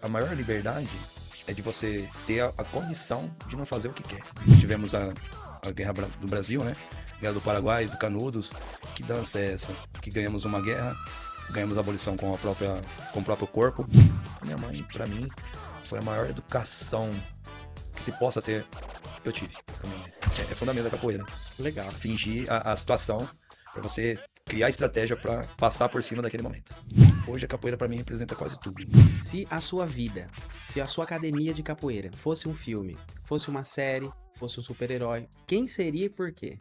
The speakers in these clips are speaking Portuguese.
A maior liberdade é de você ter a condição de não fazer o que quer. Tivemos a Guerra do Brasil, né? Guerra do Paraguai, do Canudos. Que dança é essa? Que ganhamos uma guerra, ganhamos a abolição com o próprio corpo. Minha mãe, pra mim, foi a maior educação que se possa ter, eu tive com a minha mãe. É fundamental da capoeira. Legal. Fingir a situação pra você criar estratégia pra passar por cima daquele momento. Hoje a capoeira pra mim representa quase tudo. Se a sua vida, se a sua academia de capoeira fosse um filme, fosse uma série, fosse um super-herói, quem seria e por quê?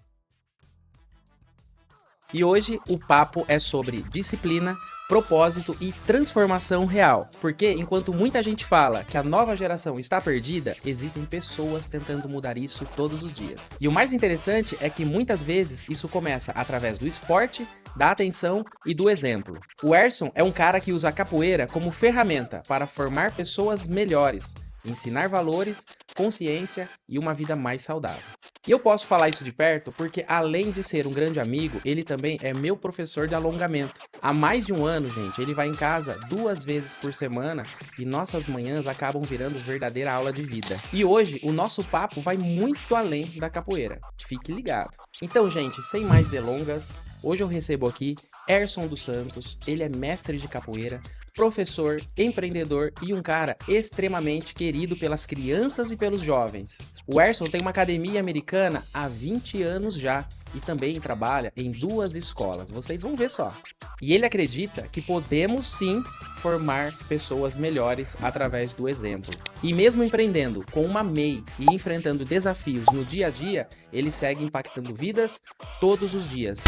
E hoje o papo é sobre disciplina, propósito e transformação real. Porque enquanto muita gente fala que a nova geração está perdida, existem pessoas tentando mudar isso todos os dias. E o mais interessante é que muitas vezes isso começa através do esporte, da atenção e do exemplo. O Erson é um cara que usa a capoeira como ferramenta para formar pessoas melhores, ensinar valores, consciência e uma vida mais saudável. E eu posso falar isso de perto porque, além de ser um grande amigo, ele também é meu professor de alongamento. Há mais de um ano, gente, ele vai em casa 2 vezes por semana e nossas manhãs acabam virando verdadeira aula de vida. E hoje, o nosso papo vai muito além da capoeira. Fique ligado. Então, gente, sem mais delongas, hoje eu recebo aqui Erson dos Santos. Ele é mestre de capoeira, professor, empreendedor e um cara extremamente querido pelas crianças e pelos jovens. O Erson tem uma academia americana há 20 anos já e também trabalha em 2 escolas. Vocês vão ver só. E ele acredita que podemos sim formar pessoas melhores através do exemplo. E mesmo empreendendo com uma MEI e enfrentando desafios no dia a dia, ele segue impactando vidas todos os dias.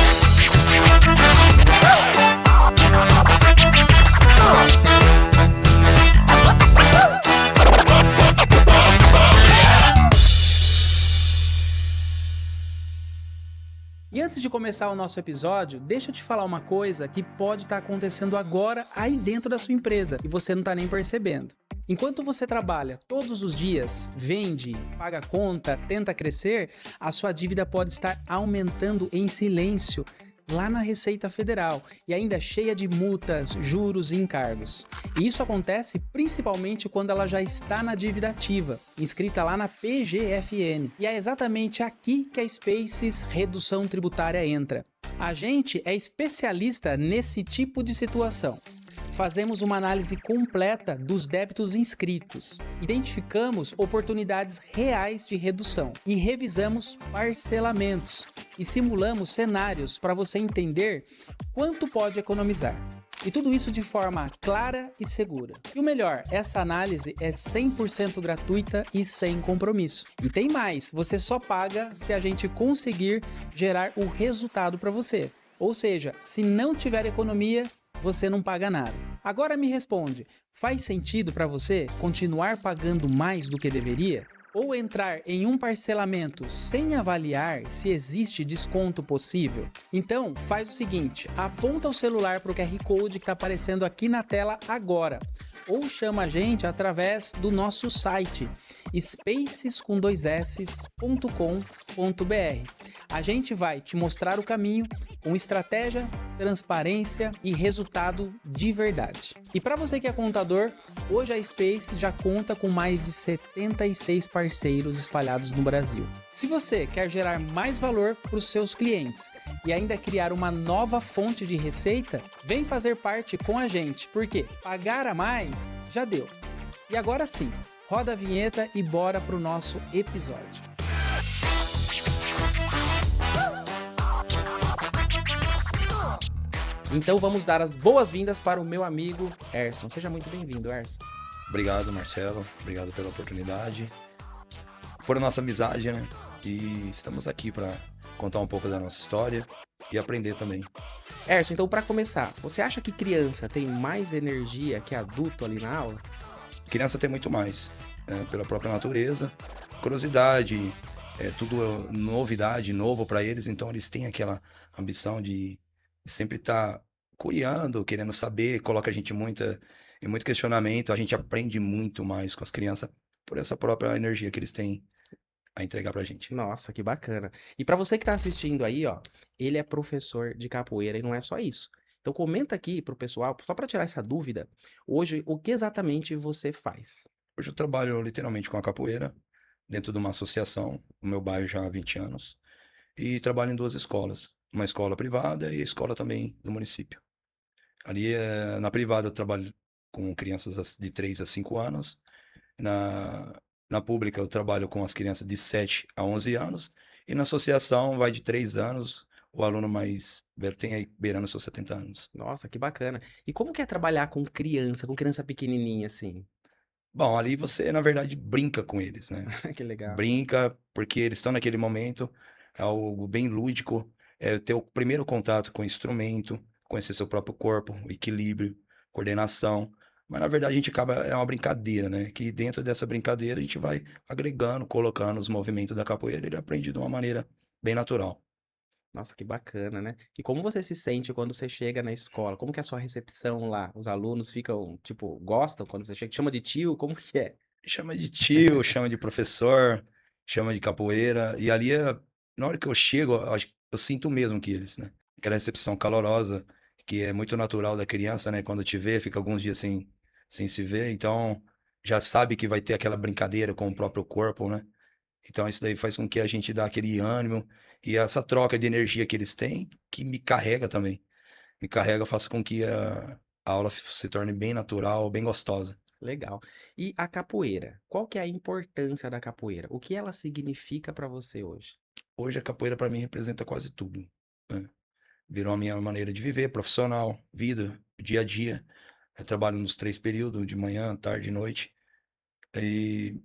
E antes de começar o nosso episódio, deixa eu te falar uma coisa que pode estar acontecendo agora aí dentro da sua empresa e você não está nem percebendo. Enquanto você trabalha todos os dias, vende, paga conta, tenta crescer, a sua dívida pode estar aumentando em silêncio lá na Receita Federal e ainda cheia de multas, juros e encargos. E isso acontece principalmente quando ela já está na dívida ativa, inscrita lá na PGFN. E é exatamente aqui que a Spaces Redução Tributária entra. A gente é especialista nesse tipo de situação. Fazemos uma análise completa dos débitos inscritos, identificamos oportunidades reais de redução e revisamos parcelamentos e simulamos cenários para você entender quanto pode economizar. E tudo isso de forma clara e segura. E o melhor, essa análise é 100% gratuita e sem compromisso. E tem mais, você só paga se a gente conseguir gerar o resultado para você. Ou seja, se não tiver economia, você não paga nada. Agora me responde, faz sentido para você continuar pagando mais do que deveria? Ou entrar em um parcelamento sem avaliar se existe desconto possível? Então, faz o seguinte, aponta o celular para o QR Code que está aparecendo aqui na tela agora. Ou chama a gente através do nosso site, spaces.com.br. A gente vai te mostrar o caminho com estratégia, transparência e resultado de verdade. E para você que é contador, hoje a Spaces já conta com mais de 76 parceiros espalhados no Brasil. Se você quer gerar mais valor para os seus clientes e ainda criar uma nova fonte de receita, vem fazer parte com a gente, porque pagar a mais já deu. E agora sim, roda a vinheta e bora para o nosso episódio. Então vamos dar as boas-vindas para o meu amigo Erson. Seja muito bem-vindo, Erson. Obrigado, Marcelo. Obrigado pela oportunidade. Por a nossa amizade, né? E estamos aqui para contar um pouco da nossa história e aprender também. Erson, então para começar, você acha que criança tem mais energia que adulto ali na aula? Criança tem muito mais, né? Pela própria natureza, curiosidade, tudo novidade, novo para eles, então eles têm aquela ambição de sempre estar curiando, querendo saber, coloca a gente em muito questionamento, a gente aprende muito mais com as crianças por essa própria energia que eles têm a entregar pra gente. Nossa, que bacana. E para você que tá assistindo aí, ó, ele é professor de capoeira e não é só isso. Então comenta aqui para o pessoal, só para tirar essa dúvida, hoje o que exatamente você faz? Hoje eu trabalho literalmente com a capoeira, dentro de uma associação, no meu bairro já há 20 anos, e trabalho em duas escolas. Uma escola privada e a escola também do município. Ali na privada eu trabalho com crianças de 3 a 5 anos. Na pública eu trabalho com as crianças de 7 a 11 anos. E na associação vai de 3 anos. O aluno mais velho tem aí beirando seus 70 anos. Nossa, que bacana. E como que é trabalhar com criança pequenininha assim? Bom, ali você, na verdade, brinca com eles, né? Que legal. Brinca, porque eles estão naquele momento, é algo bem lúdico, é ter o primeiro contato com o instrumento, conhecer seu próprio corpo, o equilíbrio, coordenação. Mas na verdade a gente acaba, é uma brincadeira, né? Que dentro dessa brincadeira a gente vai agregando, colocando os movimentos da capoeira, ele aprende de uma maneira bem natural. Nossa, que bacana, né? E como você se sente quando você chega na escola? Como que é a sua recepção lá? Os alunos ficam, tipo, gostam quando você chega? Te chama de tio? Como que é? Chama de tio, chama de professor, chama de capoeira. E ali, na hora que eu chego, eu sinto mesmo que eles, né? Aquela recepção calorosa, que é muito natural da criança, né? Quando te vê, fica alguns dias sem se ver. Então, já sabe que vai ter aquela brincadeira com o próprio corpo, né? Então, isso daí faz com que a gente dá aquele ânimo e essa troca de energia que eles têm, que me carrega também. Me carrega, faz com que a aula se torne bem natural, bem gostosa. Legal. E a capoeira? Qual que é a importância da capoeira? O que ela significa pra você hoje? Hoje a capoeira para mim representa quase tudo, né? Virou a minha maneira de viver, profissional, vida, dia a dia. Eu trabalho nos 3 períodos, de manhã, tarde e noite. E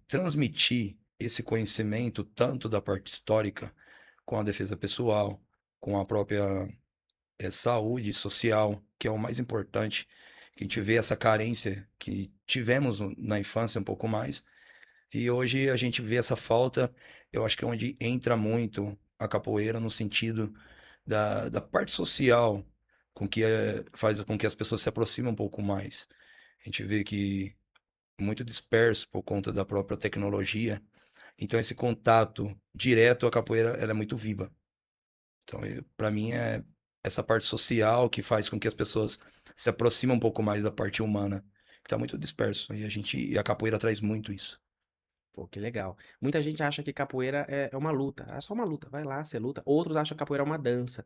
transmitir esse conhecimento, tanto da parte histórica, com a defesa pessoal, com a própria saúde social, que é o mais importante, que a gente vê essa carência que tivemos na infância um pouco mais. E hoje a gente vê essa falta, eu acho que é onde entra muito a capoeira no sentido da parte social, com que faz com que as pessoas se aproximem um pouco mais. A gente vê que muito disperso por conta da própria tecnologia, então esse contato direto à capoeira, ela é muito viva. Então, para mim é essa parte social que faz com que as pessoas se aproximem um pouco mais da parte humana, que está muito disperso. E a capoeira traz muito isso. Pô, que legal. Muita gente acha que capoeira é uma luta. É só uma luta. Vai lá, você luta. Outros acham que capoeira é uma dança.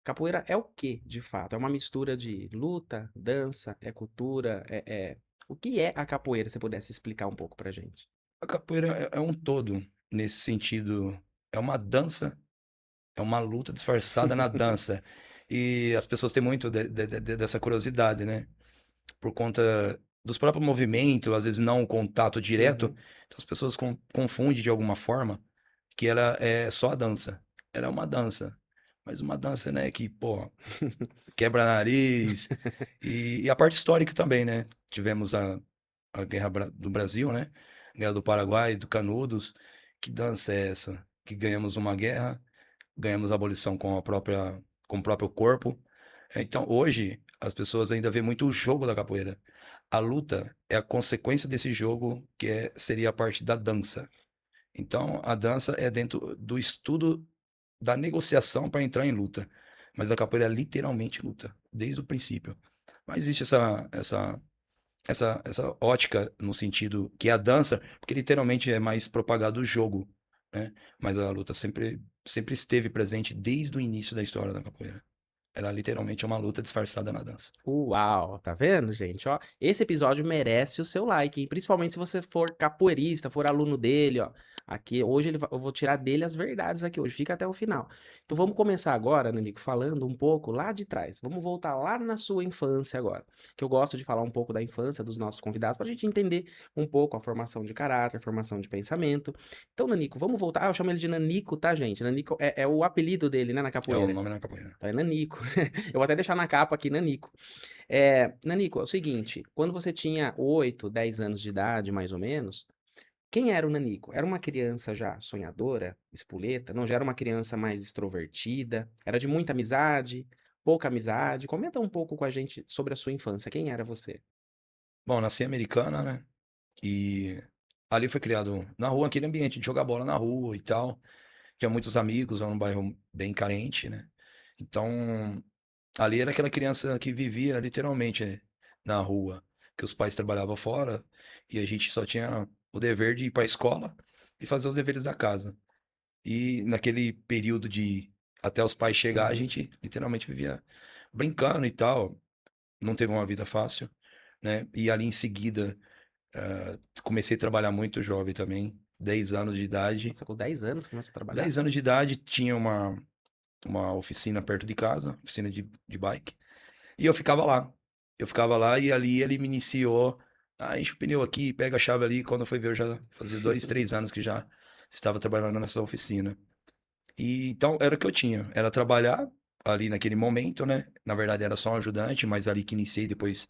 Capoeira é o quê, de fato? É uma mistura de luta, dança, é cultura, O que é a capoeira? Se você pudesse explicar um pouco pra gente. A capoeira é um todo nesse sentido. É uma dança, é uma luta disfarçada na dança. E as pessoas têm muito dessa curiosidade, né? Por conta dos próprios movimentos, às vezes não o contato direto. Uhum. Então as pessoas confundem de alguma forma que ela é só a dança. Ela é uma dança. Mas uma dança, né, que, pô, quebra nariz. E a parte histórica também, né? Tivemos a Guerra do Brasil, né? Guerra do Paraguai, do Canudos. Que dança é essa? Que ganhamos uma guerra, ganhamos a abolição com o próprio corpo. Então, hoje, as pessoas ainda veem muito o jogo da capoeira. A luta é a consequência desse jogo, seria a parte da dança. Então, a dança é dentro do estudo da negociação para entrar em luta. Mas a capoeira é literalmente luta, desde o princípio. Mas existe essa ótica no sentido que é a dança, porque literalmente é mais propagado o jogo, né? Mas a luta sempre esteve presente desde o início da história da capoeira. Ela literalmente é uma luta disfarçada na dança. Uau, tá vendo, gente? Ó, esse episódio merece o seu like, hein? Principalmente se você for capoeirista, for aluno dele, ó. Aqui, hoje eu vou tirar dele as verdades aqui hoje, fica até o final. Então vamos começar agora, Nanico, falando um pouco lá de trás. Vamos voltar lá na sua infância agora, que eu gosto de falar um pouco da infância dos nossos convidados, pra gente entender um pouco a formação de caráter, a formação de pensamento. Então, Nanico, vamos voltar. Ah, eu chamo ele de Nanico, tá, gente? Nanico é o apelido dele, né, na É o capoeira. nome na capoeira. Então é Nanico. Eu vou até deixar na capa aqui, Nanico. Nanico, é o seguinte, quando você tinha 8, 10 anos de idade, mais ou menos, quem era o Nanico? Era uma criança já sonhadora, espoleta? Não, já era uma criança mais extrovertida? Era de muita amizade? Pouca amizade? Comenta um pouco com a gente sobre a sua infância. Quem era você? Bom, nasci em Americana, né? E ali foi criado na rua, aquele ambiente de jogar bola na rua e tal. Tinha muitos amigos, era um bairro bem carente, né? Então, Ali era aquela criança que vivia literalmente na rua, que os pais trabalhavam fora e a gente só tinha o dever de ir para a escola e fazer os deveres da casa. E naquele período de até os pais chegar, a Uhum. gente literalmente vivia brincando e tal. Não teve uma vida fácil, né? E ali em seguida, comecei a trabalhar muito jovem também, 10 anos de idade. Nossa, com 10 anos começou a trabalhar? 10 anos de idade tinha uma oficina perto de casa, oficina de bike. E eu ficava lá. Eu ficava lá e ali ele me iniciou. Ah, enche o pneu aqui, pega a chave ali. Quando eu fui ver, eu já fazia 2, 3 anos que já estava trabalhando nessa oficina. E então era o que eu tinha. Era trabalhar ali naquele momento, né? Na verdade era só um ajudante, mas ali que iniciei, depois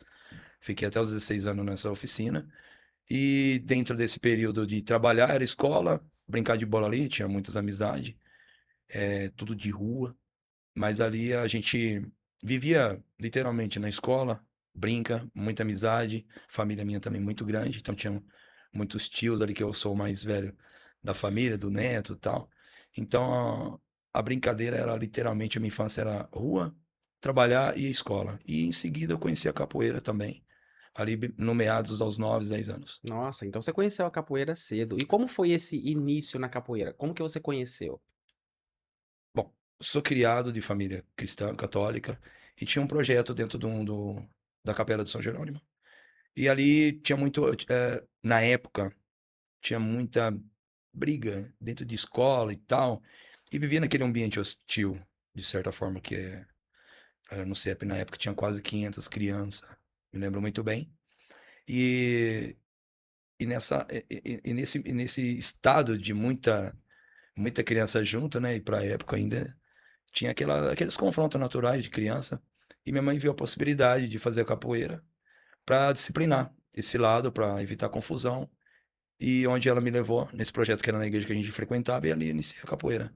fiquei até os 16 anos nessa oficina. E dentro desse período de trabalhar era escola, brincar de bola ali, tinha muitas amizades, tudo de rua. Mas ali a gente vivia literalmente na escola, brinca, muita amizade, família minha também muito grande, então tinha muitos tios ali que eu sou o mais velho da família, do neto e tal. Então a brincadeira era literalmente, a minha infância era rua, trabalhar e escola. E em seguida eu conheci a capoeira também, ali no meados aos 9, 10 anos. Nossa, então você conheceu a capoeira cedo. E como foi esse início na capoeira? Como que você conheceu? Bom, sou criado de família cristã, católica, e tinha um projeto dentro da Capela de São Jerônimo. E ali tinha muito, na época, tinha muita briga dentro de escola e tal, e vivia naquele ambiente hostil, de certa forma, no CEP na época tinha quase 500 crianças, me lembro muito bem. E, e nesse estado de muita criança junto, né, e pra época ainda, tinha aqueles confrontos naturais de criança, e minha mãe viu a possibilidade de fazer a capoeira para disciplinar esse lado, para evitar confusão. E onde ela me levou, nesse projeto que era na igreja que a gente frequentava, e ali iniciei a capoeira,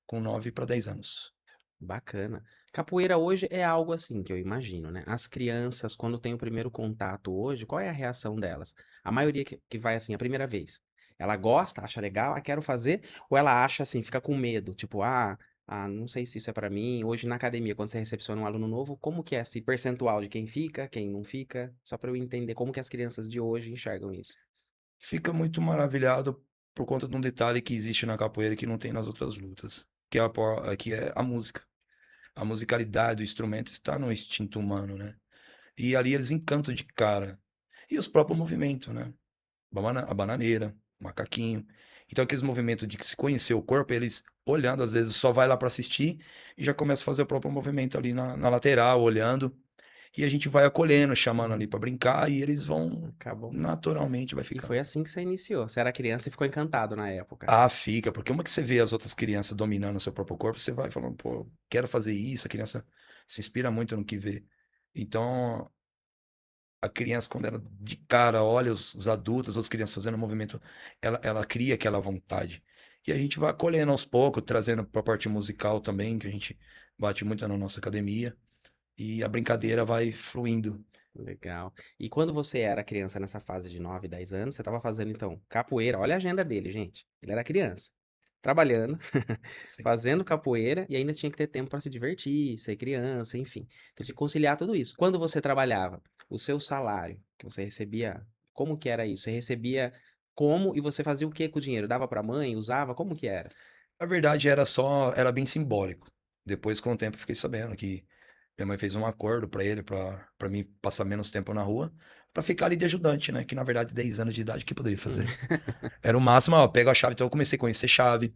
com 9 para 10 anos. Bacana. Capoeira hoje é algo assim que eu imagino, né? As crianças, quando têm o primeiro contato hoje, qual é a reação delas? A maioria que vai assim a primeira vez, ela gosta, acha legal, ah, quero fazer, ou ela acha assim, fica com medo, tipo, não sei se isso é pra mim. Hoje na academia, quando você recepciona um aluno novo, como que é esse percentual de quem fica, quem não fica? Só pra eu entender como que as crianças de hoje enxergam isso. Fica muito maravilhado por conta de um detalhe que existe na capoeira que não tem nas outras lutas, que é a música. A musicalidade do instrumento está no instinto humano, né? E ali eles encantam de cara. E os próprios movimentos, né? A bananeira, o macaquinho. Então, aqueles movimentos de que se conhecer o corpo, eles olhando, às vezes só vai lá para assistir e já começa a fazer o próprio movimento ali na lateral, olhando. E a gente vai acolhendo, chamando ali Uhum. para brincar e eles vão Acabou. naturalmente, vai E ficando. foi assim que você iniciou. Você era criança e ficou encantado na época. Ah, fica, porque uma que você vê as outras crianças dominando o seu próprio corpo, você vai falando, pô, quero fazer isso, a criança se inspira muito no que vê. Então, a criança, quando ela de cara olha os adultos, as outras crianças fazendo o movimento, ela cria aquela vontade. E a gente vai acolhendo aos poucos, trazendo para a parte musical também, que a gente bate muito na nossa academia, e a brincadeira vai fluindo. Legal. E quando você era criança nessa fase de 9, 10 anos, você estava fazendo então capoeira. Olha a agenda dele, gente. Ele era criança, trabalhando, Assim. fazendo capoeira e ainda tinha que ter tempo para se divertir, ser criança, enfim. Então tinha que conciliar tudo isso. Quando você trabalhava, o seu salário que você recebia, como que era isso? Você recebia como e você fazia o que com o dinheiro? Dava para mãe, usava? Como que era? Na verdade, era bem simbólico. Depois, com o tempo, eu fiquei sabendo que minha mãe fez um acordo para ele, para mim passar menos tempo na rua, para ficar ali de ajudante, né? Que na verdade, 10 anos de idade, o que eu poderia fazer? Era o máximo, ó, pega a chave. Então eu comecei a conhecer chave,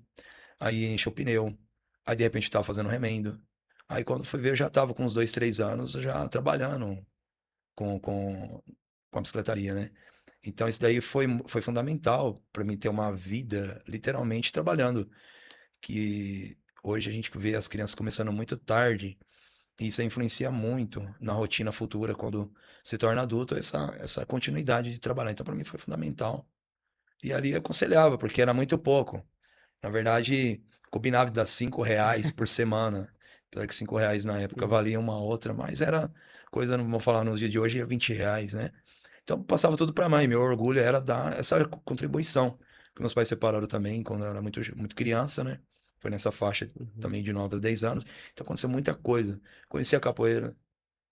aí enche o pneu, aí de repente eu tava fazendo remendo. Aí quando fui ver, eu já tava com uns 2, 3 anos já trabalhando com, com, com a bicicletaria, né? Então isso daí foi fundamental para mim ter uma vida literalmente trabalhando, que hoje a gente vê as crianças começando muito tarde, e isso influencia muito na rotina futura quando se torna adulto, essa continuidade de trabalhar. Então para mim foi fundamental. E ali eu aconselhava, porque era muito pouco. Na verdade, combinava de dar R$ 5 por semana. Apesar que R$ 5 na época Uhum. valia uma outra, mas era coisa, não vou falar nos dias de hoje, é R$ 20, né? Então passava tudo pra mãe. Meu orgulho era dar essa contribuição. Porque meus pais separaram também quando eu era muito criança, né? Foi nessa faixa Uhum. também de 9 a 10 anos. Então aconteceu muita coisa. Conheci a capoeira,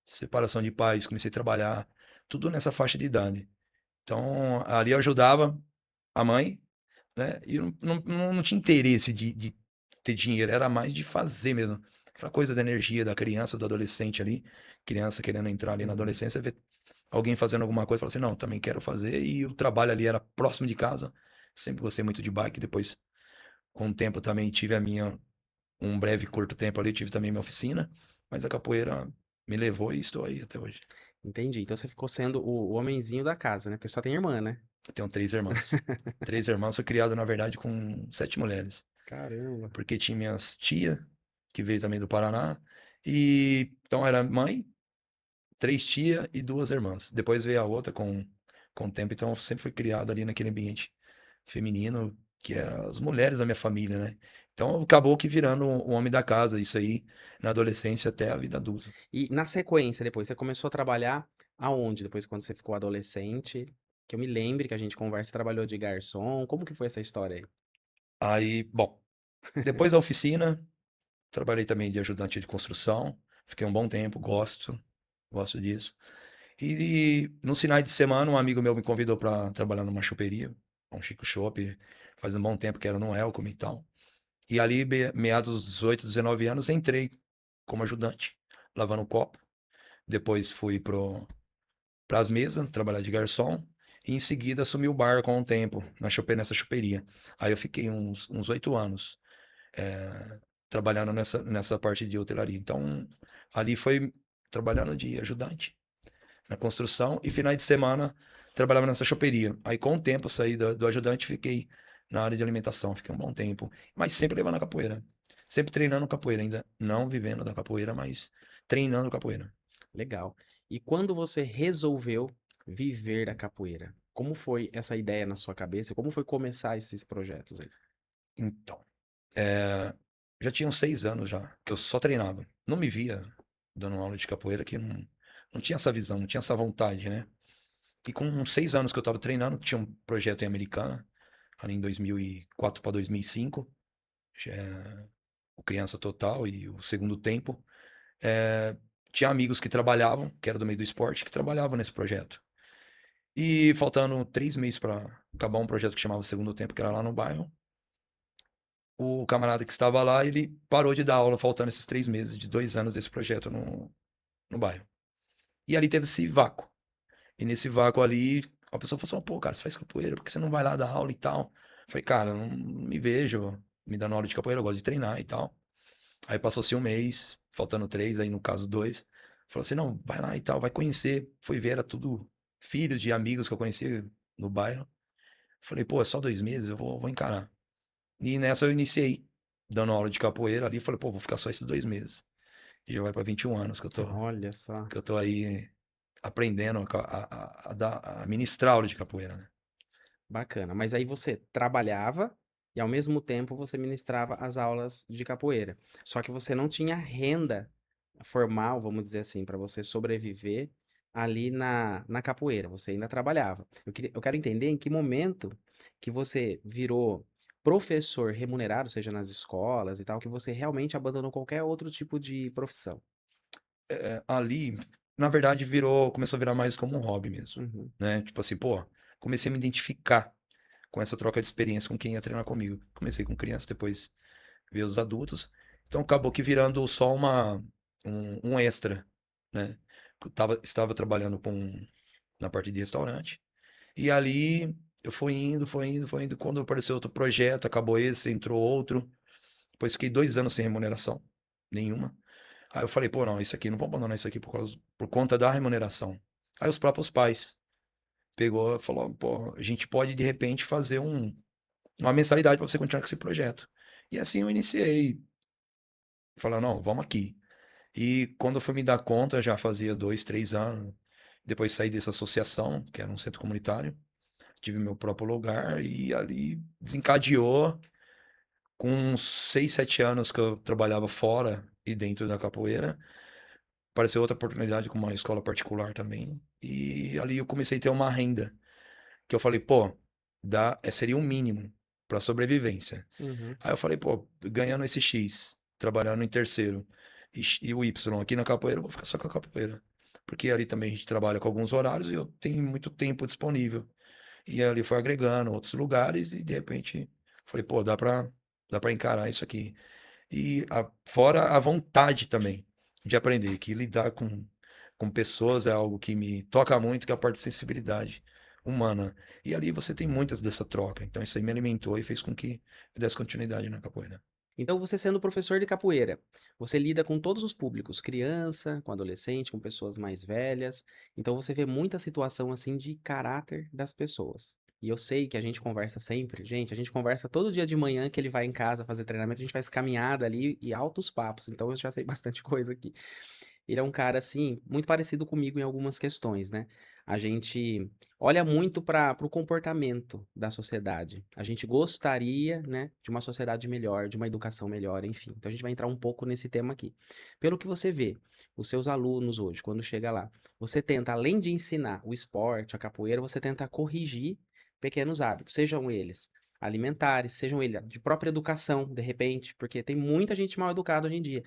separação de pais, comecei a trabalhar, tudo nessa faixa de idade. Então ali eu ajudava a mãe, né? E eu não tinha interesse de ter dinheiro, era mais de fazer mesmo. Aquela coisa da energia da criança, do adolescente ali, criança querendo entrar ali na Uhum. adolescência, ver alguém fazendo alguma coisa, fala assim, não, também quero fazer. E o trabalho ali era próximo de casa. Sempre gostei muito de bike. Depois, com o tempo, também tive um breve, curto tempo ali, tive também minha oficina. Mas a capoeira me levou e estou aí até hoje. Entendi. Então você ficou sendo o homenzinho da casa, né? Porque só tem irmã, né? Eu tenho 3 irmãs. 3 irmãs, sou criado, na verdade, com 7 mulheres. Caramba. Porque tinha minhas tia, que veio também do Paraná. E então era mãe, 3 tia e 2 irmãs. Depois veio a outra com o tempo. Então eu sempre fui criado ali naquele ambiente feminino, que é as mulheres da minha família, né? Então acabou que virando o homem da casa, isso aí, na adolescência até a vida adulta. E na sequência, depois, você começou a trabalhar aonde? Depois, quando você ficou adolescente? Que eu me lembre que a gente conversa, trabalhou de garçom. Como que foi essa história aí? Aí, bom, depois da oficina, trabalhei também de ajudante de construção. Fiquei um bom tempo, gosto disso. E nos finais de semana, um amigo meu me convidou para trabalhar numa choperia, um Chico Chopp, faz um bom tempo que era no Elcome e tal. E ali, meados dos 18, 19 anos, entrei como ajudante, lavando copo. Depois fui para as mesas, trabalhar de garçom. E em seguida assumi o bar com o tempo, nessa choperia. Aí eu fiquei uns 8 anos trabalhando nessa parte de hotelaria. Então, ali foi trabalhando de ajudante na construção e finais de semana trabalhava nessa choperia. Aí com o tempo eu saí do ajudante e fiquei na área de alimentação, fiquei um bom tempo, mas sempre levando a capoeira. Sempre treinando capoeira, ainda não vivendo da capoeira, mas treinando capoeira. Legal. E quando você resolveu viver da capoeira? Como foi essa ideia na sua cabeça? Como foi começar esses projetos aí? Então, é, já tinha uns 6 anos já, que eu só treinava. Não me via dando aula de capoeira, que não tinha essa visão, não tinha essa vontade, né? E com uns 6 anos que eu tava treinando, tinha um projeto em Americana, ali em 2004 para 2005, o Criança Total e o Segundo Tempo. É, tinha amigos que trabalhavam, que era do meio do esporte, que trabalhavam nesse projeto. E faltando 3 meses para acabar um projeto que chamava Segundo Tempo, que era lá no bairro, o camarada que estava lá, ele parou de dar aula, faltando esses 3 meses de 2 anos desse projeto no bairro. E ali teve esse vácuo. E nesse vácuo ali, a pessoa falou assim: pô, cara, você faz capoeira, por que você não vai lá dar aula e tal? Eu falei, cara, eu não me vejo me dando aula de capoeira, eu gosto de treinar e tal. Aí passou-se um mês, faltando 3, aí no caso 2. Falou assim, não, vai lá e tal, vai conhecer. Fui ver, era tudo filhos de amigos que eu conhecia no bairro. Falei, pô, é só 2 meses, eu vou encarar. E nessa eu iniciei, dando aula de capoeira ali. Falei, pô, vou ficar só esses 2 meses. E já vai pra 21 anos que eu tô, Olha só. que eu tô aí aprendendo a ministrar aula de capoeira, né? Bacana. Mas aí você trabalhava e ao mesmo tempo você ministrava as aulas de capoeira. Só que você não tinha renda formal, vamos dizer assim, para você sobreviver ali na capoeira. Você ainda trabalhava. Eu quero entender em que momento que você virou professor remunerado, seja nas escolas e tal, que você realmente abandonou qualquer outro tipo de profissão. Ali, na verdade, começou a virar mais como um hobby mesmo, Uhum. né? Tipo assim, pô, comecei a me identificar com essa troca de experiência com quem ia treinar comigo. Comecei com criança, depois veio os adultos. Então acabou que virando só um extra, né? Estava trabalhando na parte de restaurante. E ali eu fui indo, fui indo, fui indo. Quando apareceu outro projeto, acabou esse, entrou outro. Depois fiquei 2 anos sem remuneração nenhuma. Aí eu falei, pô, não, isso aqui, não vou abandonar isso aqui por conta da remuneração. Aí os próprios pais pegou e falou, pô, a gente pode de repente fazer uma mensalidade para você continuar com esse projeto. E assim eu iniciei, falando, não, vamos aqui. E quando eu fui me dar conta, já fazia 2, 3 anos. Depois saí dessa associação, que era um centro comunitário. Tive meu próprio lugar e ali desencadeou. Com uns 6, 7 anos que eu trabalhava fora e dentro da capoeira, apareceu outra oportunidade com uma escola particular também. E ali eu comecei a ter uma renda. Que eu falei, pô, seria o mínimo pra sobrevivência. Uhum. Aí eu falei, pô, ganhando esse X, trabalhando em terceiro, e o Y aqui na capoeira, eu vou ficar só com a capoeira. Porque ali também a gente trabalha com alguns horários e eu tenho muito tempo disponível. E ali foi agregando outros lugares e de repente falei, pô, dá pra encarar isso aqui. E fora a vontade também de aprender, que lidar com pessoas é algo que me toca muito, que é a parte de sensibilidade humana. E ali você tem muitas dessa troca. Então isso aí me alimentou e fez com que eu desse continuidade na capoeira. Então, você sendo professor de capoeira, você lida com todos os públicos, criança, com adolescente, com pessoas mais velhas. Então, você vê muita situação assim de caráter das pessoas. E eu sei que a gente conversa sempre, gente, a gente conversa todo dia de manhã que ele vai em casa fazer treinamento, a gente faz caminhada ali e altos papos. Então, eu já sei bastante coisa aqui. Ele é um cara, assim, muito parecido comigo em algumas questões, né? A gente olha muito para o comportamento da sociedade. A gente gostaria, né, de uma sociedade melhor, de uma educação melhor, enfim. Então a gente vai entrar um pouco nesse tema aqui. Pelo que você vê, os seus alunos hoje, quando chega lá, você tenta, além de ensinar o esporte, a capoeira, você tenta corrigir pequenos hábitos, sejam eles alimentares, sejam eles de própria educação, de repente, porque tem muita gente mal educada hoje em dia.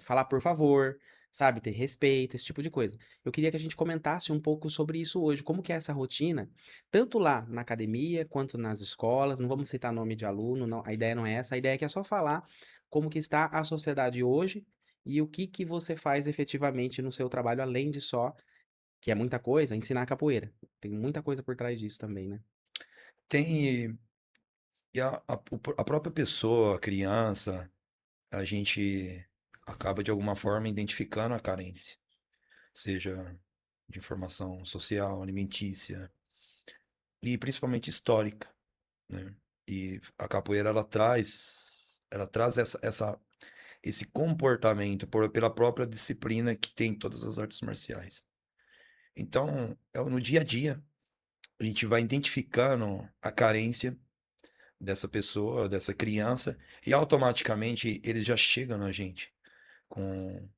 Falar por favor, sabe, ter respeito, esse tipo de coisa. Eu queria que a gente comentasse um pouco sobre isso hoje, como que é essa rotina, tanto lá na academia quanto nas escolas. Não vamos citar nome de aluno, não, a ideia não é essa, a ideia é que é só falar como que está a sociedade hoje e o que que você faz efetivamente no seu trabalho, além de só, que é muita coisa, ensinar capoeira. Tem muita coisa por trás disso também, né? Tem. E a própria pessoa, a criança, a gente acaba de alguma forma identificando a carência, seja de informação social, alimentícia e principalmente histórica, né? E a capoeira ela traz esse comportamento pela própria disciplina que tem em todas as artes marciais. Então, no dia a dia, a gente vai identificando a carência dessa pessoa, dessa criança, e automaticamente eles já chegam na gente com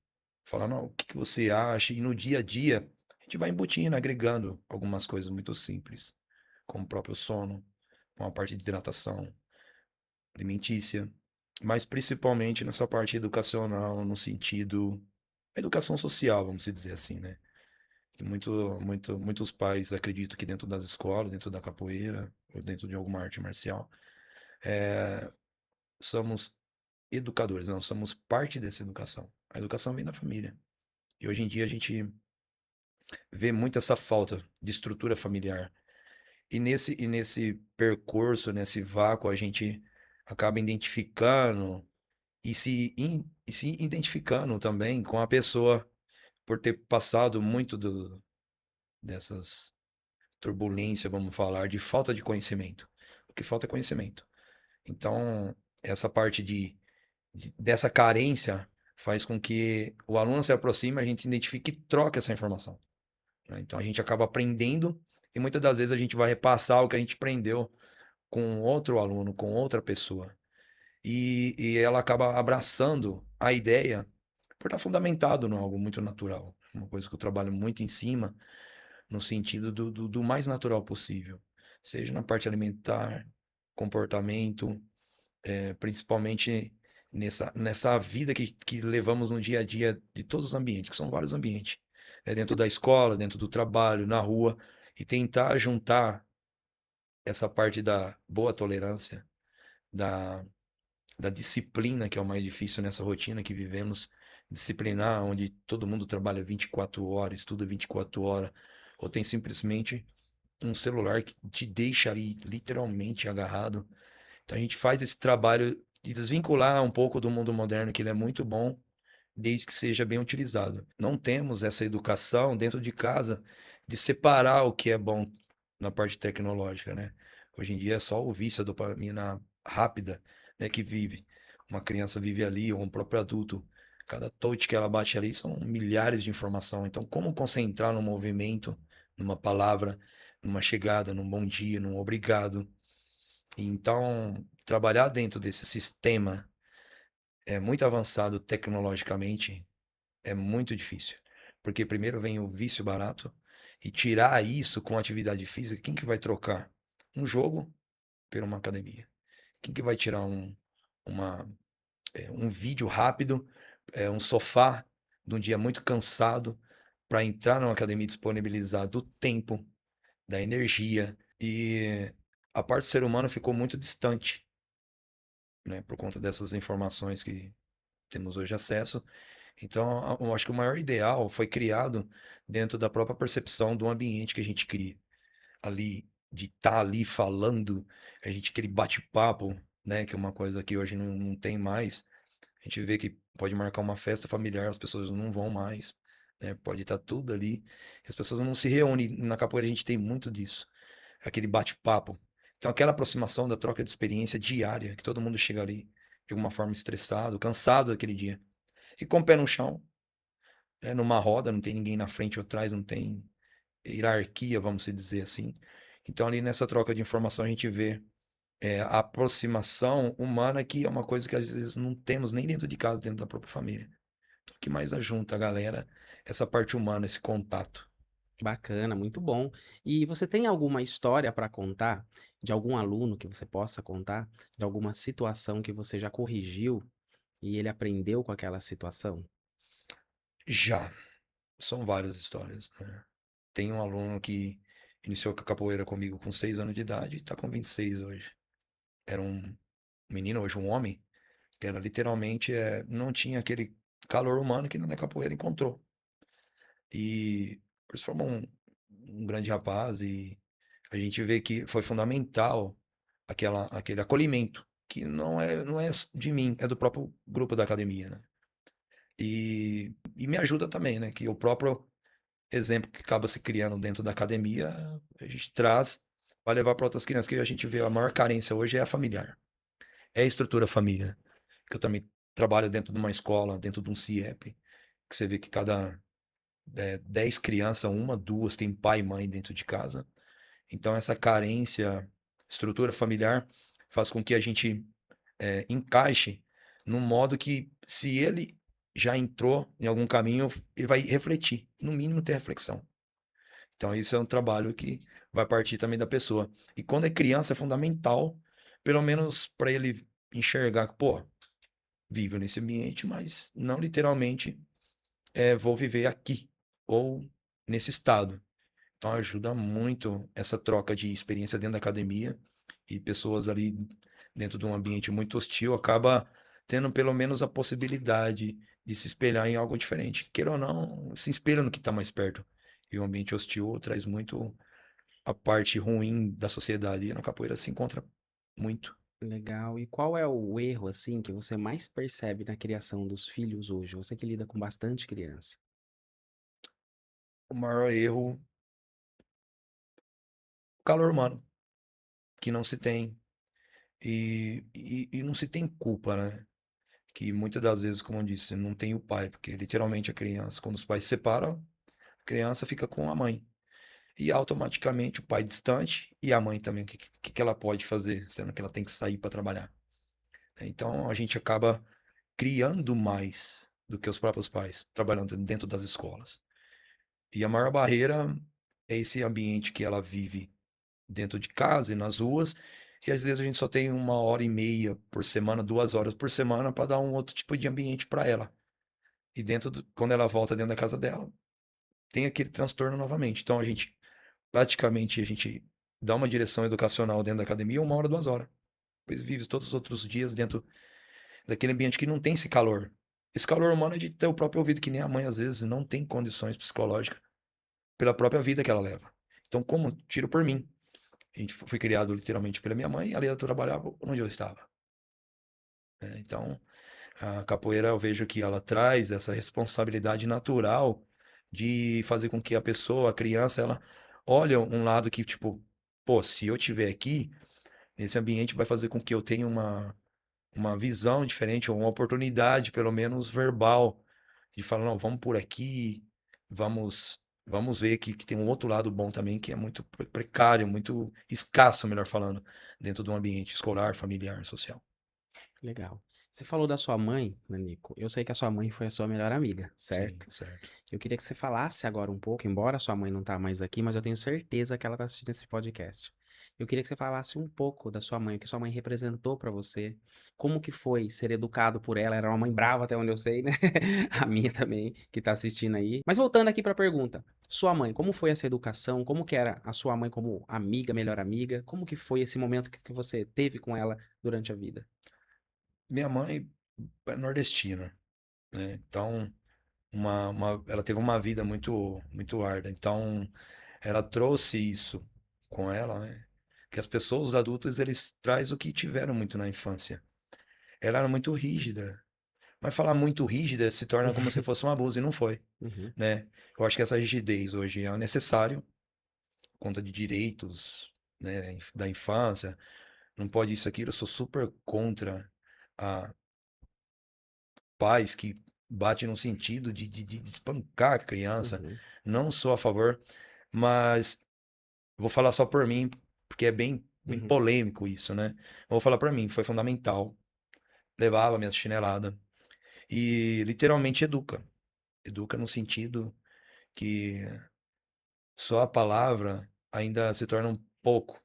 falando: "Ó, o que que você acha?" E no dia a dia, a gente vai embutindo, agregando algumas coisas muito simples, como o próprio sono, com a parte de hidratação alimentícia, mas principalmente nessa parte educacional, no sentido educação social, vamos dizer assim, né? Que muitos pais acreditam que dentro das escolas, dentro da capoeira, ou dentro de alguma arte marcial, somos educadores, não, somos parte dessa educação. A educação vem da família. E hoje em dia a gente vê muito essa falta de estrutura familiar. E nesse percurso, nesse vácuo, a gente acaba identificando e se identificando também com a pessoa por ter passado muito dessas turbulências, vamos falar, de falta de conhecimento. O que falta é conhecimento. Então, essa parte dessa carência faz com que o aluno se aproxime, a gente identifique e troque essa informação, né? Então, a gente acaba aprendendo e muitas das vezes a gente vai repassar o que a gente aprendeu com outro aluno, com outra pessoa. E ela acaba abraçando a ideia por estar fundamentado em algo muito natural. Uma coisa que eu trabalho muito em cima, no sentido do mais natural possível. Seja na parte alimentar, comportamento, principalmente nessa vida que levamos no dia a dia de todos os ambientes, que são vários ambientes. Dentro da escola, dentro do trabalho, na rua, e tentar juntar essa parte da boa tolerância, da da disciplina, que é o mais difícil nessa rotina que vivemos, disciplinar, onde todo mundo trabalha 24 horas, estuda 24 horas, ou tem simplesmente um celular que te deixa ali literalmente agarrado. Então a gente faz esse trabalho de desvincular um pouco do mundo moderno, que ele é muito bom, desde que seja bem utilizado. Não temos essa educação dentro de casa de separar o que é bom na parte tecnológica, né? Hoje em dia é só o vício, a dopamina rápida, né, que vive. Uma criança vive ali, ou um próprio adulto. Cada touch que ela bate ali são milhares de informação. Então, como concentrar no movimento, numa palavra, numa chegada, num bom dia, num obrigado? Então, trabalhar dentro desse sistema é muito avançado tecnologicamente, é muito difícil. Porque primeiro vem o vício barato e tirar isso com atividade física, quem que vai trocar um jogo por uma academia? Quem que vai tirar uma, um vídeo rápido, um sofá de um dia muito cansado para entrar numa academia e disponibilizar do tempo, da energia e a parte do ser humano ficou muito distante, né, por conta dessas informações que temos hoje acesso. Então, eu acho que o maior ideal foi criado dentro da própria percepção do ambiente que a gente cria. Ali, de estar ali falando, a gente aquele bate-papo, né, que é uma coisa que hoje não tem mais. A gente vê que pode marcar uma festa familiar, as pessoas não vão mais, né? Pode estar tudo ali, as pessoas não se reúnem. Na capoeira a gente tem muito disso, aquele bate-papo. Então, aquela aproximação da troca de experiência diária, que todo mundo chega ali de alguma forma estressado, cansado daquele dia. E com o pé no chão, numa roda, não tem ninguém na frente ou atrás, não tem hierarquia, vamos dizer assim. Então, ali nessa troca de informação, a gente vê a aproximação humana, que é uma coisa que às vezes não temos nem dentro de casa, dentro da própria família. Então, o que mais ajunta a galera, essa parte humana, esse contato. Bacana, muito bom. E você tem alguma história para contar de algum aluno que você possa contar, de alguma situação que você já corrigiu e ele aprendeu com aquela situação? Já, são várias histórias, né? Tem um aluno que iniciou com a capoeira comigo com 6 anos de idade e tá com 26 hoje. Era um menino, hoje um homem, que era literalmente, não tinha aquele calor humano que na capoeira encontrou. E por isso formou um grande rapaz e a gente vê que foi fundamental aquele acolhimento, que não é de mim, é do próprio grupo da academia, né? E me ajuda também, né? Que o próprio exemplo que acaba se criando dentro da academia, a gente traz para levar para outras crianças, que a gente vê a maior carência hoje é a familiar, é a estrutura família. Que eu também trabalho dentro de uma escola, dentro de um CIEP, que você vê que cada 10 crianças, uma, duas tem pai e mãe dentro de casa. Então, essa carência, estrutura familiar, faz com que a gente encaixe num modo que, se ele já entrou em algum caminho, ele vai refletir, no mínimo ter reflexão. Então, isso é um trabalho que vai partir também da pessoa. E quando é criança, é fundamental, pelo menos para ele enxergar que, pô, vivo nesse ambiente, mas não literalmente vou viver aqui ou nesse estado. Então ajuda muito essa troca de experiência dentro da academia e pessoas ali dentro de um ambiente muito hostil acaba tendo pelo menos a possibilidade de se espelhar em algo diferente. Queira ou não, se espelha no que está mais perto. E o ambiente hostil traz muito a parte ruim da sociedade. E na capoeira se encontra muito. Legal. E qual é o erro, assim, que você mais percebe na criação dos filhos hoje? Você que lida com bastante criança. O maior erro, o calor humano, que não se tem. E não se tem culpa, né? Que muitas das vezes, como eu disse, não tem o pai, porque literalmente a criança, quando os pais se separam, a criança fica com a mãe. E automaticamente o pai distante e a mãe também, o que ela pode fazer, sendo que ela tem que sair para trabalhar. Então a gente acaba criando mais do que os próprios pais, trabalhando dentro das escolas. E a maior barreira é esse ambiente que ela vive dentro de casa e nas ruas. E às vezes a gente só tem 1 hora e meia por semana, 2 horas por semana para dar um outro tipo de ambiente para ela. E quando ela volta dentro da casa dela, tem aquele transtorno novamente. Então praticamente, a gente dá uma direção educacional dentro da academia 1 hora, 2 horas. Depois vive todos os outros dias dentro daquele ambiente que não tem esse calor. Esse calor humano é de ter o próprio ouvido, que nem a mãe às vezes não tem condições psicológicas pela própria vida que ela leva. Então, como tiro por mim? A gente foi criado literalmente pela minha mãe, e ali eu trabalhava onde eu estava, né? Então, a capoeira eu vejo que ela traz essa responsabilidade natural de fazer com que a pessoa, a criança, ela olhe um lado que, tipo, pô, se eu estiver aqui, nesse ambiente vai fazer com que eu tenha uma visão diferente, ou uma oportunidade, pelo menos verbal, de falar, não, vamos por aqui, vamos ver que tem um outro lado bom também, que é muito precário, muito escasso, melhor falando, dentro de um ambiente escolar, familiar, social. Legal. Você falou da sua mãe, Nanico. Eu sei que a sua mãe foi a sua melhor amiga, Sim, certo? certo. Eu queria que você falasse agora um pouco, embora sua mãe não tá mais aqui, mas eu tenho certeza que ela tá assistindo esse podcast. Eu queria que você falasse um pouco da sua mãe, o que sua mãe representou pra você, como que foi ser educado por ela, era uma mãe brava até onde eu sei, né, a minha também, que tá assistindo aí. Mas voltando aqui pra pergunta, sua mãe, como foi essa educação, como que era a sua mãe como amiga, melhor amiga, como que foi esse momento que você teve com ela durante a vida? Minha mãe é nordestina, né? Então, ela teve uma vida muito árdua. Então, ela trouxe isso com ela, né? Que as pessoas, os adultos, eles trazem o que tiveram muito na infância. Ela era muito rígida. Mas falar muito rígida se torna como se fosse um abuso, e não foi, Uhum, né? Eu acho que essa rigidez hoje é necessário, por conta de direitos, né, da infância. Não pode isso, aquilo. Eu sou super contra a pais que batem no sentido de espancar a criança. uhum, Não sou a favor, mas vou falar só por mim, porque é bem uhum, polêmico isso, né? Vou falar por mim, foi fundamental. Levava minha chinelada e literalmente educa. Educa no sentido que só a palavra ainda se torna um pouco.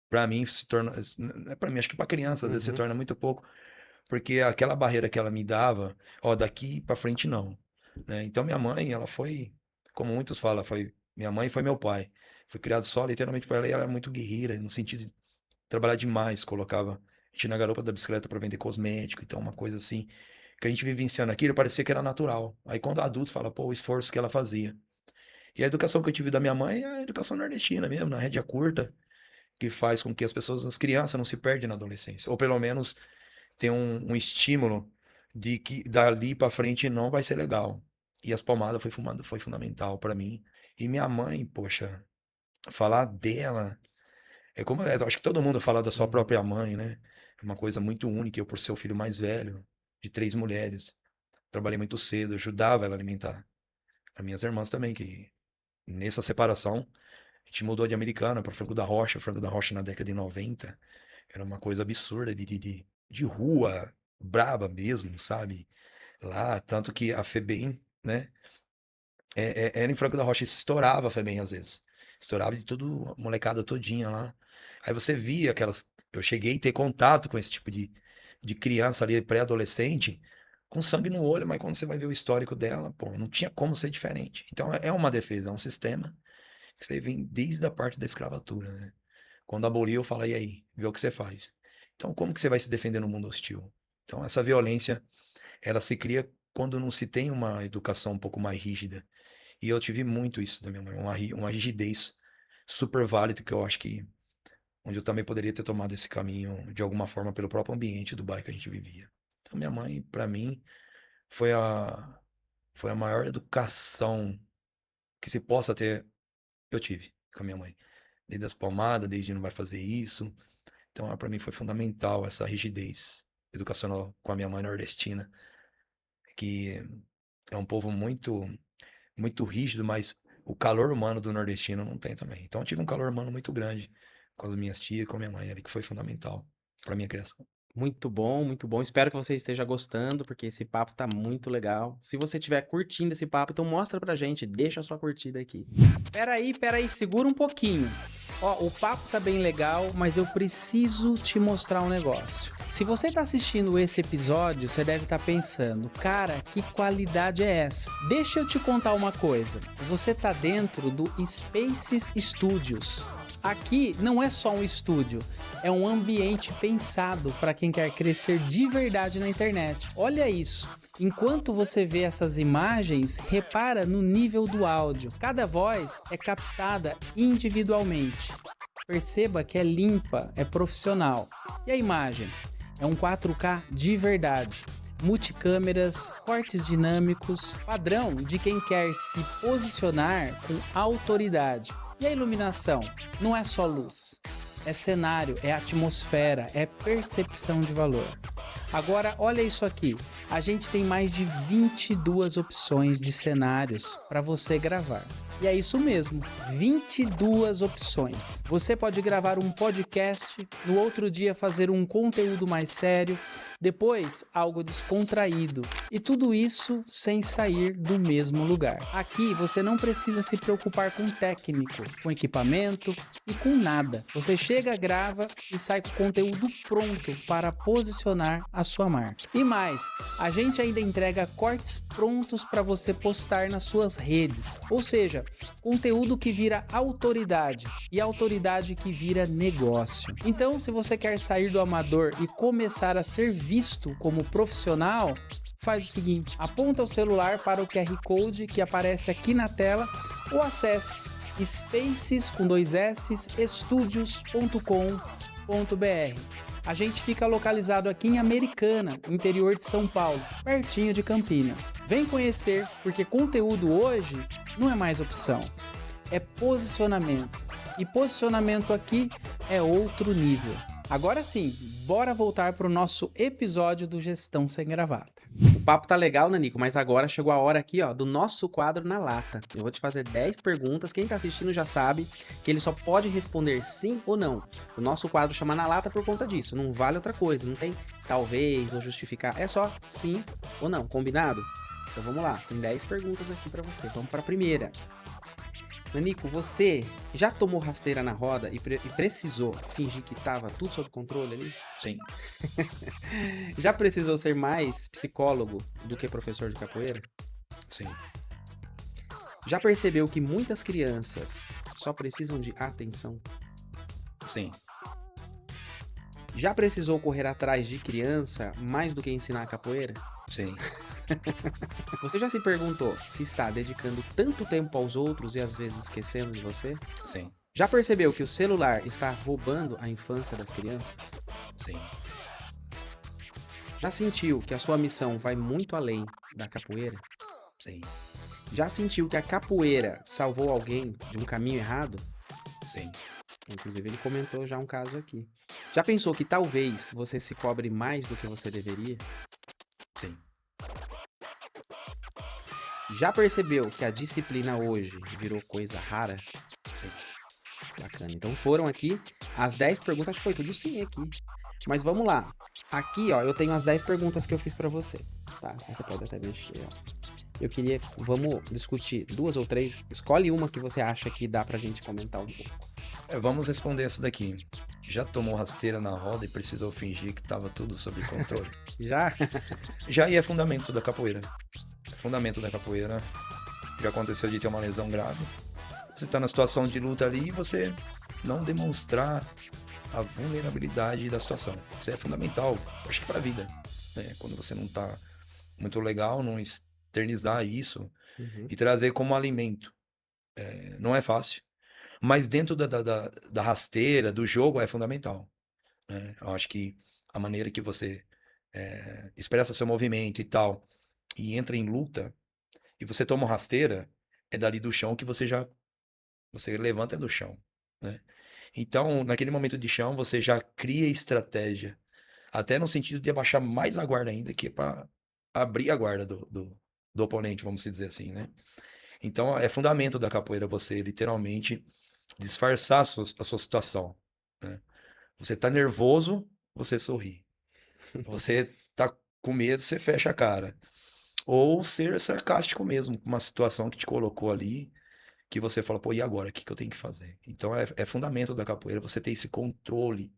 Pra mim se torna, não é pra mim, acho que pra criança às vezes se uhum, torna muito pouco, porque aquela barreira que ela me dava, ó, daqui pra frente não, né? Então minha mãe, ela foi, como muitos falam, foi minha mãe foi meu pai. Fui criado só literalmente por ela e ela era muito guerreira, no sentido de trabalhar demais, colocava a gente na garupa da bicicleta pra vender cosmético, então uma coisa assim, que a gente vivenciando aquilo, parecia que era natural. Aí quando adultos fala, pô, o esforço que ela fazia. E a educação que eu tive da minha mãe é a educação nordestina mesmo, na rédea curta, que faz com que as pessoas, as crianças não se perdem na adolescência, ou pelo menos tem um estímulo de que dali pra frente não vai ser legal. E as palmadas foi fundamental pra mim. E minha mãe, poxa, falar dela é como, eu acho que todo mundo fala da sua uhum. própria mãe, né? É uma coisa muito única. Eu, por ser o filho mais velho de 3 mulheres, trabalhei muito cedo, ajudava ela a alimentar. As minhas irmãs também, que nessa separação, a gente mudou de Americana para Franco da Rocha. Franco da Rocha na década de 90 era uma coisa absurda de rua, braba mesmo, sabe? Lá, tanto que a FEBEM, né? Era em Franco da Rocha, e se estourava a FEBEM às vezes. Estourava de tudo, a molecada todinha lá. Aí você via aquelas. Eu cheguei a ter contato com esse tipo de criança ali, pré-adolescente, com sangue no olho, mas quando você vai ver o histórico dela, pô, não tinha como ser diferente. Então é uma defesa, é um sistema que isso aí vem desde a parte da escravatura, né? Quando aboliu, eu falei, e aí, vê o que você faz. Então, como que você vai se defender no mundo hostil? Então, essa violência, ela se cria quando não se tem uma educação um pouco mais rígida. E eu tive muito isso da minha mãe, uma rigidez super válida, que eu acho que onde eu também poderia ter tomado esse caminho de alguma forma pelo próprio ambiente do bairro que a gente vivia. Então, minha mãe, para mim, foi foi a maior educação que se possa ter, eu tive com a minha mãe. Desde as palmadas, desde não vai fazer isso. Então, para mim foi fundamental essa rigidez educacional com a minha mãe nordestina, que é um povo muito rígido, mas o calor humano do nordestino não tem também. Então, eu tive um calor humano muito grande com as minhas tias, com a minha mãe ali, que foi fundamental para minha criação. Muito bom, muito bom. Espero que você esteja gostando, porque esse papo tá muito legal. Se você estiver curtindo esse papo, então mostra pra gente, deixa a sua curtida aqui. Pera aí, segura um pouquinho. Ó, o papo tá bem legal, mas eu preciso te mostrar um negócio. Se você tá assistindo esse episódio, você deve estar pensando, cara, que qualidade é essa? Deixa eu te contar uma coisa. Você tá dentro do Spaces Studios. Aqui não é só um estúdio, é um ambiente pensado para quem quer crescer de verdade na internet. Olha isso. Enquanto você vê essas imagens, repara no nível do áudio. Cada voz é captada individualmente. Perceba que é limpa, é profissional. E a imagem? É um 4K de verdade. Multicâmeras, cortes dinâmicos, padrão de quem quer se posicionar com autoridade. E a iluminação? Não é só luz. É cenário, é atmosfera, é percepção de valor. Agora, olha isso aqui. A gente tem mais de 22 opções de cenários para você gravar. E é isso mesmo, 22 opções. Você pode gravar um podcast, no outro dia fazer um conteúdo mais sério, Depois, algo descontraído. E tudo isso sem sair do mesmo lugar. Aqui você não precisa se preocupar com técnico, com equipamento e com nada. Você chega, grava e sai com o conteúdo pronto para posicionar a sua marca. E mais, a gente ainda entrega cortes prontos para você postar nas suas redes. Ou seja, conteúdo que vira autoridade e autoridade que vira negócio. Então, se você quer sair do amador e começar a ser visto como profissional, faz o seguinte: aponta o celular para o QR Code que aparece aqui na tela ou acesse spaces.studios.com.br. A gente fica localizado aqui em Americana, interior de São Paulo, pertinho de Campinas. Vem conhecer, porque conteúdo hoje não é mais opção, é posicionamento. E posicionamento aqui é outro nível. Agora sim, bora voltar para o nosso episódio do Gestão Sem Gravata. O papo tá legal, Nanico, mas agora chegou a hora aqui, ó, do nosso quadro Na Lata. Eu vou te fazer 10 perguntas, quem tá assistindo já sabe que ele só pode responder sim ou não. O nosso quadro chama Na Lata por conta disso, não vale outra coisa, não tem talvez ou justificar, é só sim ou não, combinado? Então vamos lá, tem 10 perguntas aqui pra você, vamos pra primeira. Nanico, você já tomou rasteira na roda e precisou fingir que tava tudo sob controle ali? Sim. Já precisou ser mais psicólogo do que professor de capoeira? Sim. Já percebeu que muitas crianças só precisam de atenção? Sim. Já precisou correr atrás de criança mais do que ensinar a capoeira? Sim. Você já se perguntou se está dedicando tanto tempo aos outros e às vezes esquecendo de você? Sim. Já percebeu que o celular está roubando a infância das crianças? Sim. Já sentiu que a sua missão vai muito além da capoeira? Sim. Já sentiu que a capoeira salvou alguém de um caminho errado? Sim. Inclusive ele comentou já um caso aqui. Já pensou que talvez você se cobre mais do que você deveria? Sim. Já percebeu que a disciplina hoje virou coisa rara? Sim. Bacana. Então foram aqui as 10 perguntas, acho que foi tudo sim aqui. Mas vamos lá. Aqui, ó, eu tenho as 10 perguntas que eu fiz pra você, tá? Você pode até mexer, ó. Eu queria, vamos discutir 2 ou 3. Escolhe uma que você acha que dá pra gente comentar um pouco. Vamos responder essa daqui. Já tomou rasteira na roda e precisou fingir que tava tudo sob controle? Já? Já, e é fundamento da capoeira. É fundamento da capoeira. Já aconteceu de ter uma lesão grave. Você tá na situação de luta ali e você não demonstrar a vulnerabilidade da situação. Isso é fundamental, acho que para a vida, né? Quando você não tá muito legal, não externizar isso e trazer como alimento. Não é fácil, mas dentro da rasteira, do jogo, é fundamental, né? Eu acho que a maneira que você expressa seu movimento e tal, e entra em luta, e você toma uma rasteira, é dali do chão que você levanta do chão, né? Então, naquele momento de chão, você já cria estratégia, até no sentido de abaixar mais a guarda ainda, que é para abrir a guarda do oponente, vamos dizer assim, né? Então, é fundamento da capoeira você literalmente disfarçar a sua situação, né? Você tá nervoso, você sorri. Você tá com medo, você fecha a cara. Ou ser sarcástico mesmo, com uma situação que te colocou ali, que você fala, pô, e agora? O que eu tenho que fazer? Então, é fundamento da capoeira você ter esse controle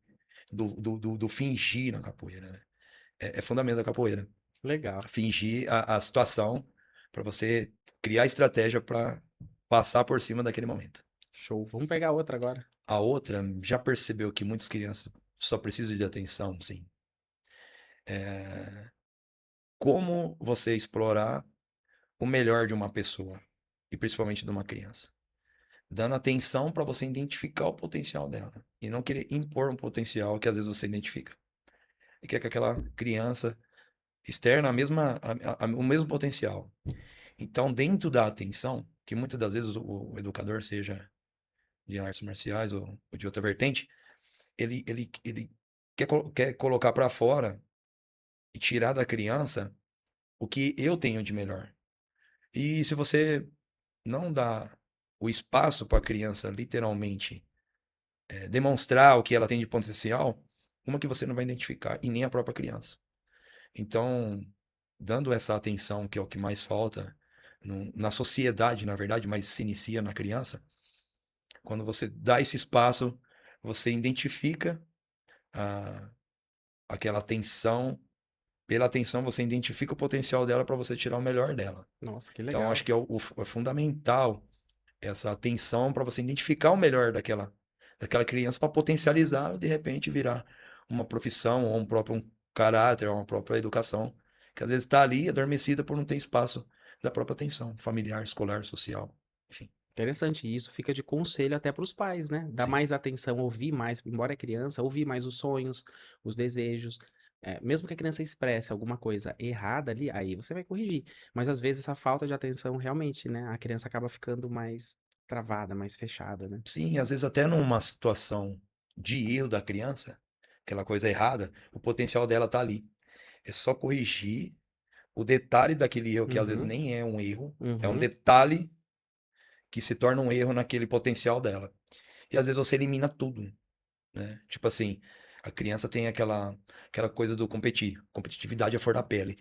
do fingir na capoeira, né? É fundamento da capoeira. Legal. Fingir a situação para você criar estratégia para passar por cima daquele momento. Show. Vamos pegar outra agora. A outra, já percebeu que muitas crianças só precisam de atenção? Sim. Como você explorar o melhor de uma pessoa, e principalmente de uma criança? Dando atenção para você identificar o potencial dela. E não querer impor um potencial que às vezes você identifica. E quer que aquela criança externa o mesmo potencial. Então, dentro da atenção, que muitas das vezes o educador, seja de artes marciais ou de outra vertente, ele quer colocar para fora e tirar da criança o que eu tenho de melhor. E se você não dá o espaço para a criança literalmente demonstrar o que ela tem de potencial, uma que você não vai identificar, e nem a própria criança. Então, dando essa atenção, que é o que mais falta na sociedade, na verdade, mas se inicia na criança, quando você dá esse espaço, você identifica a, aquela atenção, pela atenção você identifica o potencial dela para você tirar o melhor dela. Nossa, que Então, legal. acho que é fundamental essa atenção para você identificar o melhor daquela criança para potencializar, de repente virar uma profissão ou um próprio caráter, ou uma própria educação, que às vezes está ali adormecida por não ter espaço da própria atenção familiar, escolar, social, enfim. Interessante, e isso fica de conselho até para os pais, né? Dar Sim, mais atenção, ouvir mais, embora é criança, ouvir mais os sonhos, os desejos. Mesmo que a criança expresse alguma coisa errada ali, aí você vai corrigir. Mas às vezes essa falta de atenção realmente, né? A criança acaba ficando mais travada, mais fechada, né? sim, às vezes até numa situação de erro da criança, aquela coisa errada, o potencial dela tá ali. É só corrigir o detalhe daquele erro, que às vezes Uhum, nem é um erro, é um uhum, detalhe que se torna um erro naquele potencial dela. E às vezes você elimina tudo, né? Tipo assim, a criança tem aquela coisa do competir, competitividade é flor da pele.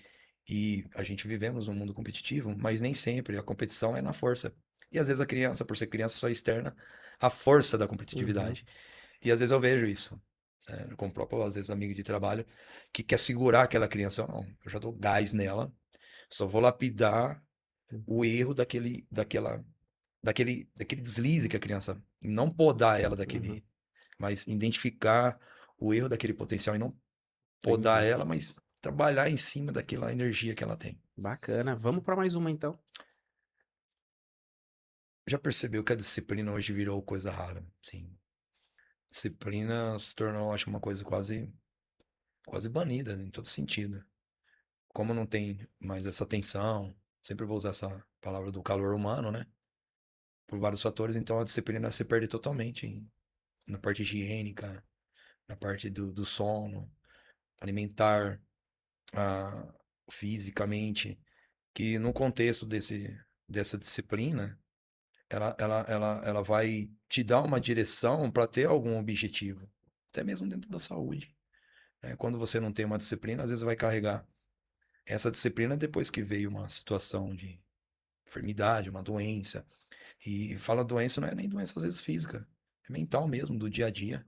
E a gente vivemos um mundo competitivo, mas nem sempre a competição é na força. E às vezes a criança, por ser criança, só externa a força da uhum. competitividade. E às vezes eu vejo isso, com o próprio, às vezes, amigo de trabalho, que quer segurar aquela criança. Não, eu já dou gás nela, só vou lapidar o erro daquele deslize que a criança, não podar ela Uhum, mas identificar o erro daquele potencial e não podar entendi. ela, mas trabalhar em cima daquela energia que ela tem. Bacana. Vamos para mais uma então. Já percebeu que a disciplina hoje virou coisa rara? Sim. Disciplina se tornou, acho que uma coisa quase banida em todo sentido. Como não tem mais essa atenção, sempre vou usar essa palavra do calor humano, né? Por vários fatores, então a disciplina se perde totalmente na parte higiênica, na parte do sono, alimentar, ah, fisicamente, que no contexto dessa disciplina, ela vai te dar uma direção para ter algum objetivo, até mesmo dentro da saúde, né? Quando você não tem uma disciplina, às vezes vai carregar essa disciplina depois que veio uma situação de enfermidade, uma doença. E fala doença não é nem doença às vezes física, é mental mesmo, do dia a dia.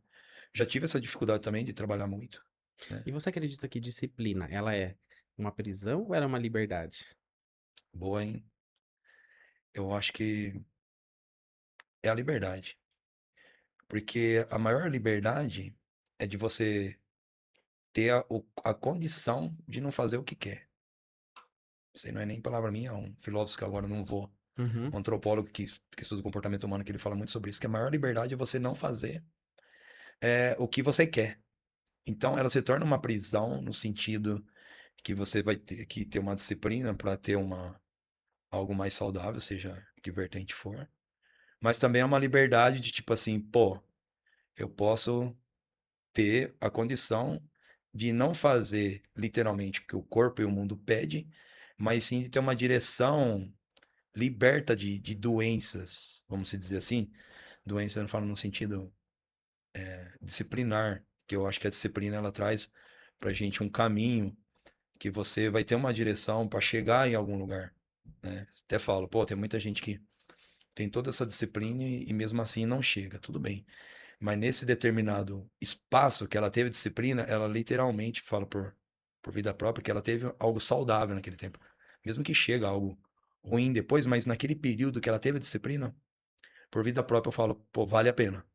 Já tive essa dificuldade também de trabalhar muito, né? E você acredita que disciplina, ela é uma prisão ou ela é uma liberdade? Boa, hein? Eu acho que é a liberdade. Porque a maior liberdade é de você ter a condição de não fazer o que quer. Isso aí não é nem palavra minha, é um filósofo que agora não vou. Uhum. Um antropólogo que estuda o comportamento humano, que ele fala muito sobre isso, que a maior liberdade é você não fazer o que você quer. Então ela se torna uma prisão no sentido que você vai ter que ter uma disciplina para ter algo mais saudável, seja que vertente for. Mas também é uma liberdade de tipo assim, pô, eu posso ter a condição de não fazer literalmente o que o corpo e o mundo pede, mas sim de ter uma direção liberta de doenças, vamos dizer assim. Doença eu não falo no sentido disciplinar, que eu acho que a disciplina ela traz pra gente um caminho que você vai ter uma direção para chegar em algum lugar, né? Até falo, pô, tem muita gente que tem toda essa disciplina e mesmo assim não chega, tudo bem. Mas nesse determinado espaço que ela teve disciplina, ela literalmente fala por vida própria que ela teve algo saudável naquele tempo. Mesmo que chega algo ruim depois, mas naquele período que ela teve disciplina, por vida própria eu falo, pô, vale a pena.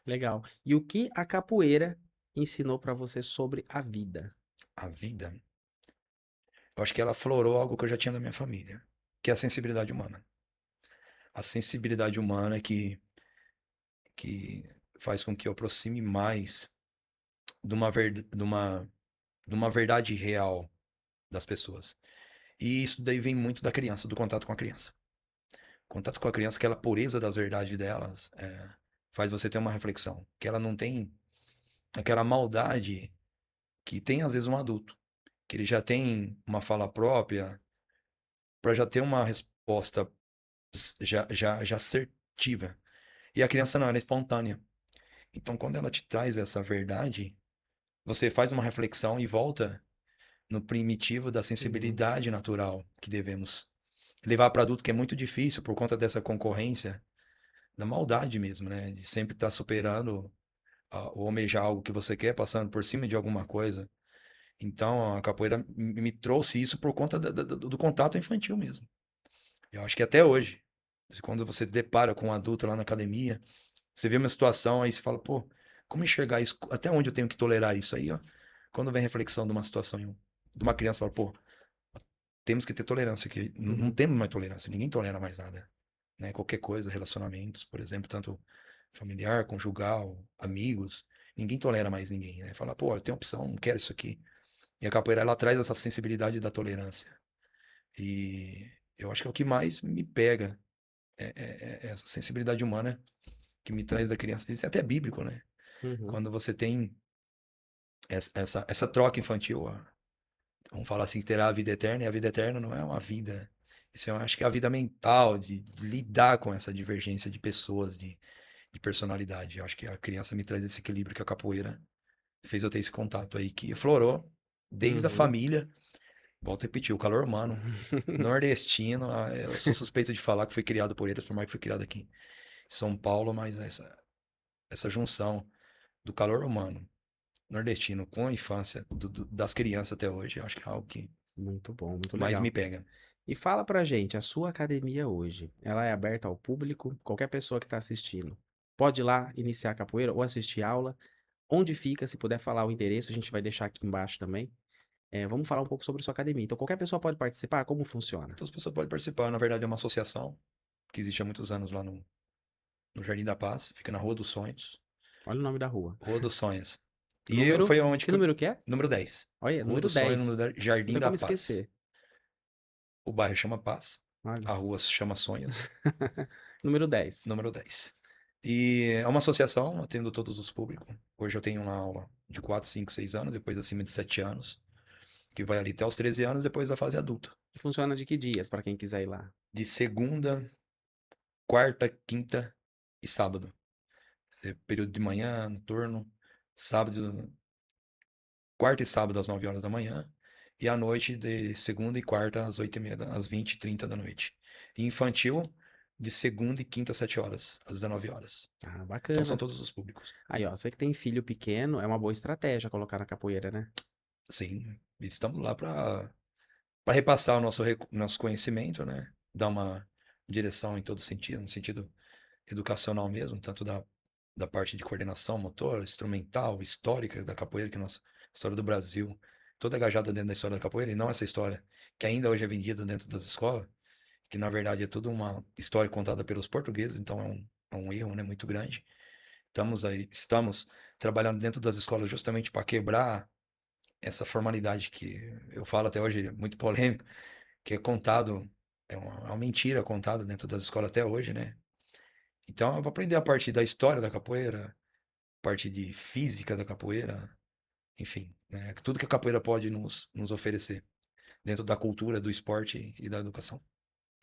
Legal. E o que a capoeira ensinou pra você sobre a vida? A vida, eu acho que ela aflorou algo que eu já tinha na minha família, que é a sensibilidade humana. A sensibilidade humana que faz com que eu aproxime mais de uma verdade real das pessoas. E isso daí vem muito da criança, do contato com a criança. Contato com a criança, aquela pureza das verdades delas, faz você ter uma reflexão. Que ela não tem aquela maldade que tem às vezes um adulto. Que ele já tem uma fala própria, para já ter uma resposta já assertiva. E a criança não, ela é espontânea. Então, quando ela te traz essa verdade, você faz uma reflexão e volta no primitivo da Uhum. sensibilidade natural que devemos levar para adulto, que é muito difícil por conta dessa concorrência, da maldade mesmo, né? De sempre estar superando, ou almejar algo que você quer, passando por cima de alguma coisa. Então, a capoeira me trouxe isso por conta do contato infantil mesmo. Eu acho que até hoje, quando você depara com um adulto lá na academia, você vê uma situação, aí você fala, pô, como enxergar isso? Até onde eu tenho que tolerar isso aí, ó? Quando vem reflexão de uma situação, de uma criança, fala, pô, temos que ter tolerância, que não Uhum. temos mais tolerância, ninguém tolera mais nada, né? Qualquer coisa, relacionamentos, por exemplo, tanto familiar, conjugal, amigos, ninguém tolera mais ninguém, né? Fala, pô, eu tenho opção, não quero isso aqui. E a capoeira, ela traz essa sensibilidade da tolerância. E eu acho que é o que mais me pega, é essa sensibilidade humana que me traz da criança. Isso é até bíblico, né? Uhum. Quando você tem essa troca infantil, ó, vamos falar assim, que terá a vida eterna, e a vida eterna não é uma vida. Isso eu acho que é a vida mental, de lidar com essa divergência de pessoas, de personalidade. Eu acho que a criança me traz esse equilíbrio que a capoeira fez eu ter esse contato aí, que florou desde a Uhum. família. Volto a repetir, o calor humano, nordestino. Eu sou suspeito de falar que fui criado por eles, por mais que fui criado aqui em São Paulo, mas essa junção do calor humano nordestino com a infância das crianças até hoje, eu acho que é algo que Muito bom, muito mais me legal. pega. E fala pra gente, a sua academia hoje, ela é aberta ao público? Qualquer pessoa que está assistindo pode ir lá iniciar a capoeira ou assistir aula? Onde fica? Se puder falar o endereço, a gente vai deixar aqui embaixo também. Vamos falar um pouco sobre sua academia. Então, qualquer pessoa pode participar? Como funciona? Então as pessoas podem participar. Na verdade, é uma associação que existe há muitos anos lá no Jardim da Paz, fica na Rua dos Sonhos. Olha o nome da rua. Rua dos Sonhos. E Número? foi onde Que que eu. número que é? Número 10. Olha, Rua número dos Sonhos, 10. Não Jardim tem da como Paz. esquecer. O bairro chama Paz, Olha. a rua se chama Sonhos, Número 10. número 10. E é uma associação, atendo todos os públicos. Hoje eu tenho uma aula de 4, 5, 6 anos, depois acima de 7 anos, que vai ali até os 13 anos, depois da fase adulta. E funciona de que dias, para quem quiser ir lá? De segunda, quarta, quinta e sábado. Período de manhã, noturno, sábado, quarta e sábado às 9 horas da manhã, e à noite de segunda e quarta às 8h30, às 20h30 da noite. E infantil, de segunda e quinta às 7 horas, às 19 horas. Ah, Então são bacana. todos os públicos. Aí, ó, você que tem filho pequeno, é uma boa estratégia colocar na capoeira, né? Sim, estamos lá para repassar o nosso conhecimento, né? Dar uma direção em todo sentido, no sentido educacional mesmo, tanto da parte de coordenação motora, instrumental, histórica da capoeira, que é a nossa história do Brasil, toda engajada dentro da história da capoeira, e não essa história que ainda hoje é vendida dentro das escolas, que na verdade é toda uma história contada pelos portugueses, então é um erro, né, muito grande. Estamos trabalhando dentro das escolas justamente para quebrar essa formalidade que eu falo até hoje, muito polêmico, que é contado, é uma mentira contada dentro das escolas até hoje, né? Então, eu vou aprender a partir da história da capoeira, parte de física da capoeira, enfim, né? Tudo que a capoeira pode nos oferecer dentro da cultura, do esporte e da educação.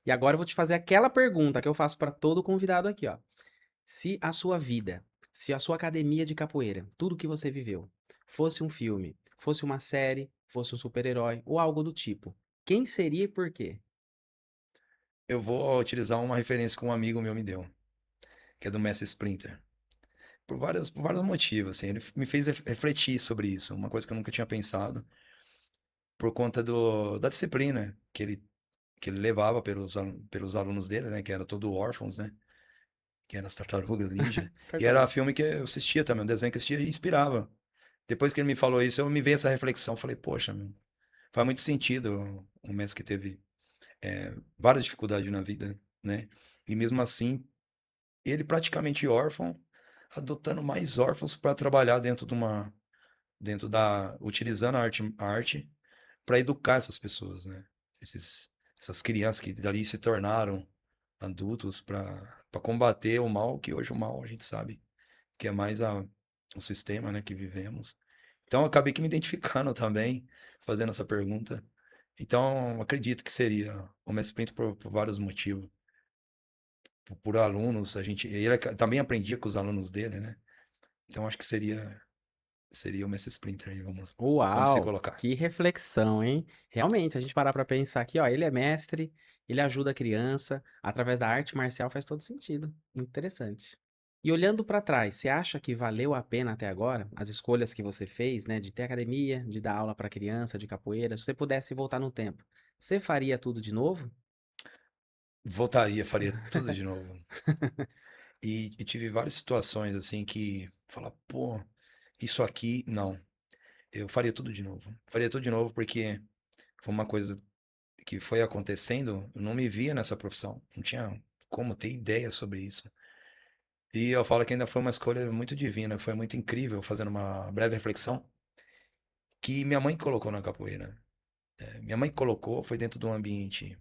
E agora eu vou te fazer aquela pergunta que eu faço para todo convidado aqui, ó. Se a sua vida, se a sua academia de capoeira, tudo que você viveu, fosse um filme, fosse uma série, fosse um super-herói ou algo do tipo, quem seria e por quê? Eu vou utilizar uma referência que um amigo meu me deu, que é do Mestre Splinter. Por vários motivos, assim, ele me fez refletir sobre isso, uma coisa que eu nunca tinha pensado, por conta da disciplina que ele levava pelos alunos dele, né, que era todo órfãos, né, que eram as Tartarugas Ninja. E era Tartaruga. filme que eu assistia também, um desenho que eu assistia e inspirava. Depois que ele me falou isso, eu me veio essa reflexão. Falei, poxa, meu, faz muito sentido um mestre que teve várias dificuldades na vida, né? E mesmo assim, ele praticamente órfão, adotando mais órfãos para trabalhar utilizando a arte para educar essas pessoas, né? Essas crianças que dali se tornaram adultos para combater o mal, que hoje o mal a gente sabe que é mais o sistema, né, que vivemos. Então, eu acabei que me identificando também, fazendo essa pergunta. Então, acredito que seria o Mestre Pinto por vários motivos. Por alunos, ele também aprendia com os alunos dele, né? Então, acho que seria seria o Mestre Splinter aí, vamos se Uau, colocar. que reflexão, hein? Realmente, se a gente parar pra pensar aqui, ó, ele é mestre, ele ajuda a criança, através da arte marcial faz todo sentido. Muito interessante. E olhando pra trás, você acha que valeu a pena até agora as escolhas que você fez, né, de ter academia, de dar aula pra criança, de capoeira? Se você pudesse voltar no tempo, você faria tudo de novo? Voltaria, faria tudo de novo. E tive várias situações assim que falar, pô, isso aqui, não. Eu faria tudo de novo. Faria tudo de novo porque foi uma coisa que foi acontecendo, eu não me via nessa profissão. Não tinha como ter ideia sobre isso. E eu falo que ainda foi uma escolha muito divina, foi muito incrível, fazendo uma breve reflexão, que minha mãe colocou na capoeira. Minha mãe colocou, foi dentro de um ambiente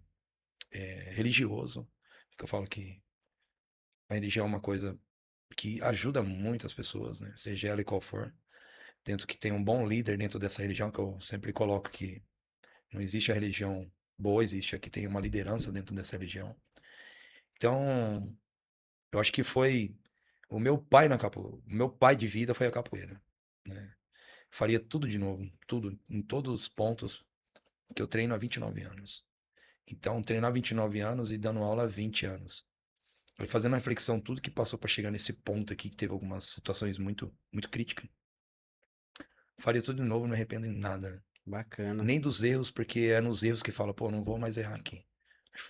religioso, que eu falo que a religião é uma coisa que ajuda muito as pessoas, né? Seja ela e qual for. Dentro que tem um bom líder dentro dessa religião, que eu sempre coloco que não existe a religião boa, existe a que tem uma liderança dentro dessa religião. Então, eu acho que foi o meu pai na capoeira, o meu pai de vida foi a capoeira, né? Faria tudo de novo, tudo, em todos os pontos que eu treino há 29 anos. Então, treinar 29 anos e dando aula há 20 anos. Foi fazendo uma reflexão, tudo que passou para chegar nesse ponto aqui, que teve algumas situações muito, muito críticas. Faria tudo de novo, não me arrependo em nada. Bacana. Nem dos erros, porque é nos erros que fala, pô, não vou mais errar aqui.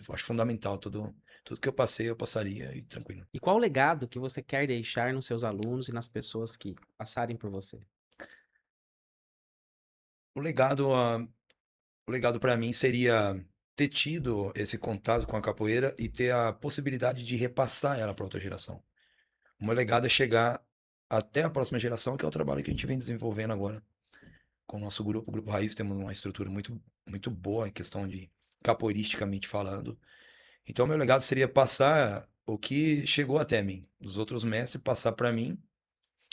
Acho fundamental, tudo que eu passei, eu passaria e tranquilo. E qual o legado que você quer deixar nos seus alunos e nas pessoas que passarem por você? O legado, o legado para mim seria ter tido esse contato com a capoeira e ter a possibilidade de repassar ela para outra geração. O meu legado é chegar até a próxima geração, que é o trabalho que a gente vem desenvolvendo agora com o nosso grupo, o Grupo Raiz, temos uma estrutura muito, muito boa em questão de capoeiristicamente falando. Então, meu legado seria passar o que chegou até mim, dos outros mestres, passar para mim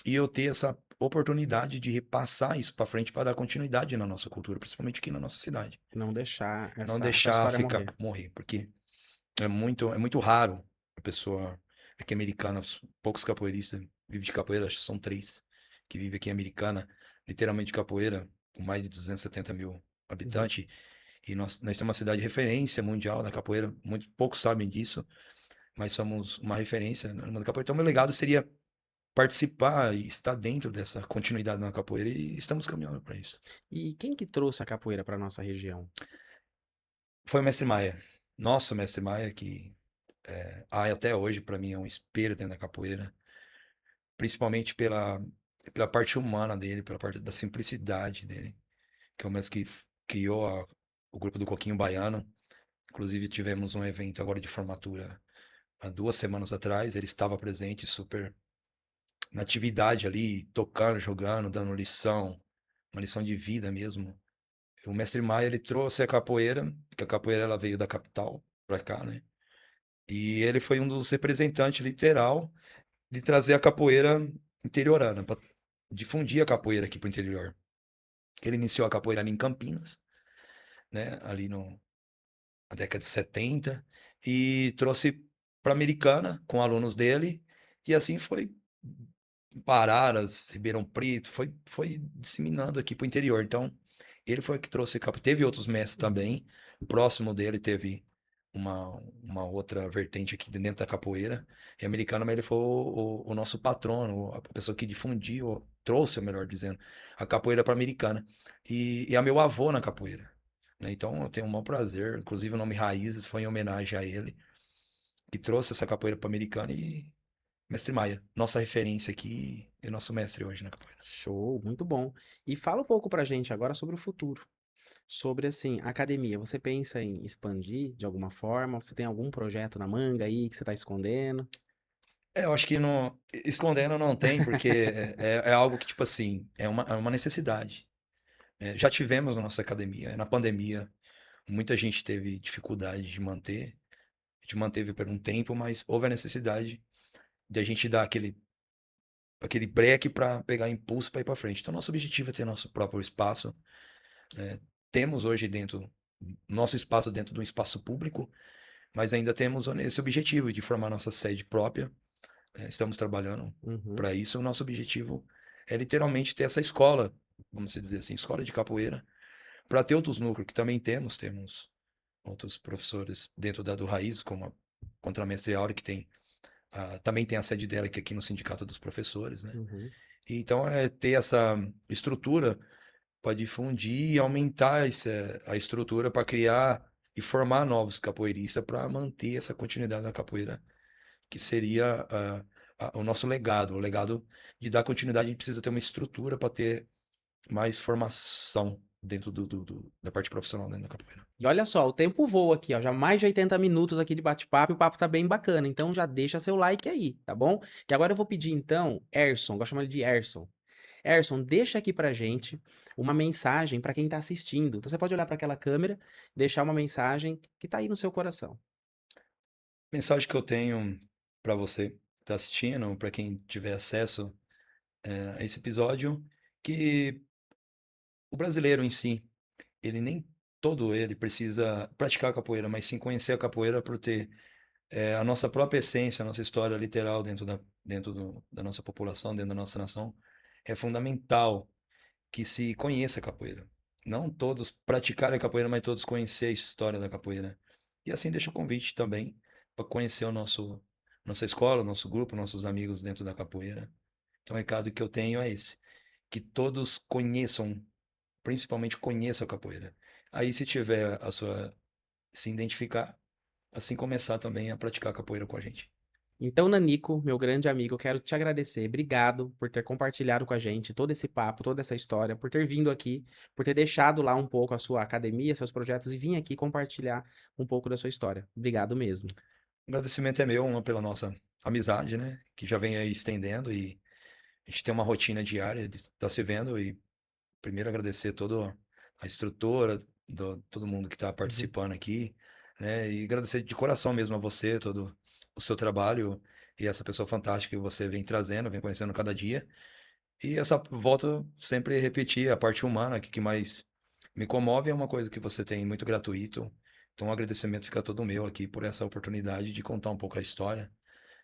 e eu ter essa oportunidade de repassar isso para frente para dar continuidade na nossa cultura, principalmente aqui na nossa cidade. Não deixar Não essa deixar história ficar morrer. morrer, porque é muito raro a pessoa aqui americana, poucos capoeiristas vivem de capoeira, acho que são três que vivem aqui em Americana, literalmente de capoeira, com mais de 270 mil Uhum. habitantes. E nós temos uma cidade de referência mundial da capoeira, muito poucos sabem disso, mas somos uma referência no mundo da capoeira. Então, meu legado seria participar e estar dentro dessa continuidade na capoeira e estamos caminhando para isso. E quem que trouxe a capoeira para nossa região? Foi o Mestre Maia, nosso Mestre Maia, que até hoje para mim é um espelho dentro da capoeira, principalmente pela parte humana dele, pela parte da simplicidade dele, que é o mestre que criou o grupo do Coquinho Baiano. Inclusive tivemos um evento agora de formatura há 2 semanas atrás, ele estava presente super na atividade ali, tocando, jogando, dando lição, uma lição de vida mesmo. O mestre Maia, ele trouxe a capoeira, porque a capoeira ela veio da capital pra cá, né? E ele foi um dos representantes literal de trazer a capoeira interiorana, para difundir a capoeira aqui pro interior. Ele iniciou a capoeira ali em Campinas, né? Ali no, na década de 70, e trouxe para Americana com alunos dele, e assim foi Pararas, Ribeirão Preto, foi disseminando aqui pro interior. Então, ele foi o que trouxe capoeira. Teve outros mestres também. Próximo dele teve uma outra vertente aqui dentro da capoeira. E americana, mas ele foi o nosso patrono, a pessoa que difundiu, trouxe, melhor dizendo, a capoeira para americana. E a meu avô na capoeira, né? Então, eu tenho um maior prazer. Inclusive, o nome Raízes foi em homenagem a ele, que trouxe essa capoeira para americana e Mestre Maia, nossa referência aqui e nosso mestre hoje na capoeira. Show, muito bom. E fala um pouco pra gente agora sobre o futuro. Sobre, assim, a academia. Você pensa em expandir de alguma forma? Você tem algum projeto na manga aí que você tá escondendo? Eu acho que não, escondendo não tem, porque é algo que, tipo assim, é uma necessidade. Já tivemos na nossa academia, na pandemia, muita gente teve dificuldade de manter, a gente manteve por um tempo, mas houve a necessidade de a gente dar aquele break para pegar impulso para ir para frente. Então, nosso objetivo é ter nosso próprio espaço, né? Temos hoje nosso espaço dentro de um espaço público, mas ainda temos esse objetivo de formar nossa sede própria. Estamos trabalhando Uhum. para isso. O nosso objetivo é literalmente ter essa escola, vamos dizer assim, escola de capoeira, para ter outros núcleos, que também temos outros professores dentro da do Raiz, como a contramestre Áurea, que tem, também tem a sede dela aqui no Sindicato dos Professores, né? Uhum. Então, é ter essa estrutura para difundir e aumentar a estrutura para criar e formar novos capoeiristas para manter essa continuidade da capoeira, que seria o nosso legado. O legado de dar continuidade, a gente precisa ter uma estrutura para ter mais formação dentro da parte profissional dentro da capoeira. E olha só, o tempo voa aqui, ó, já mais de 80 minutos aqui de bate-papo e o papo tá bem bacana, então já deixa seu like aí, tá bom? E agora eu vou pedir então, Erson, gosto de chamar ele de Erson. Erson, deixa aqui pra gente uma mensagem pra quem tá assistindo. Você pode olhar pra aquela câmera, deixar uma mensagem que tá aí no seu coração. Mensagem que eu tenho para você que está assistindo, para quem tiver acesso a esse episódio, que o brasileiro em si, ele nem todo ele precisa praticar a capoeira, mas sim conhecer a capoeira por ter a nossa própria essência, a nossa história literal dentro da nossa população, dentro da nossa nação. É fundamental que se conheça a capoeira. Não todos praticarem a capoeira, mas todos conhecer a história da capoeira. E assim deixa o convite também para conhecer nossa escola, nosso grupo, nossos amigos dentro da capoeira. Então o recado que eu tenho é esse, que todos conheçam, principalmente conheçam a capoeira. Aí se tiver se identificar, assim começar também a praticar capoeira com a gente. Então, Nanico, meu grande amigo, eu quero te agradecer. Obrigado por ter compartilhado com a gente todo esse papo, toda essa história, por ter vindo aqui, por ter deixado lá um pouco a sua academia, seus projetos e vir aqui compartilhar um pouco da sua história. Obrigado mesmo. O agradecimento é meu, pela nossa amizade, né? Que já vem aí estendendo e a gente tem uma rotina diária de estar se vendo e primeiro agradecer toda a estrutura, todo mundo que está Uhum. participando aqui, né? E agradecer de coração mesmo a você, todo o seu trabalho e essa pessoa fantástica que você vem trazendo, vem conhecendo cada dia. E essa volta sempre repetir a parte humana, que mais me comove é uma coisa que você tem muito gratuito. Então o agradecimento fica todo meu aqui por essa oportunidade de contar um pouco a história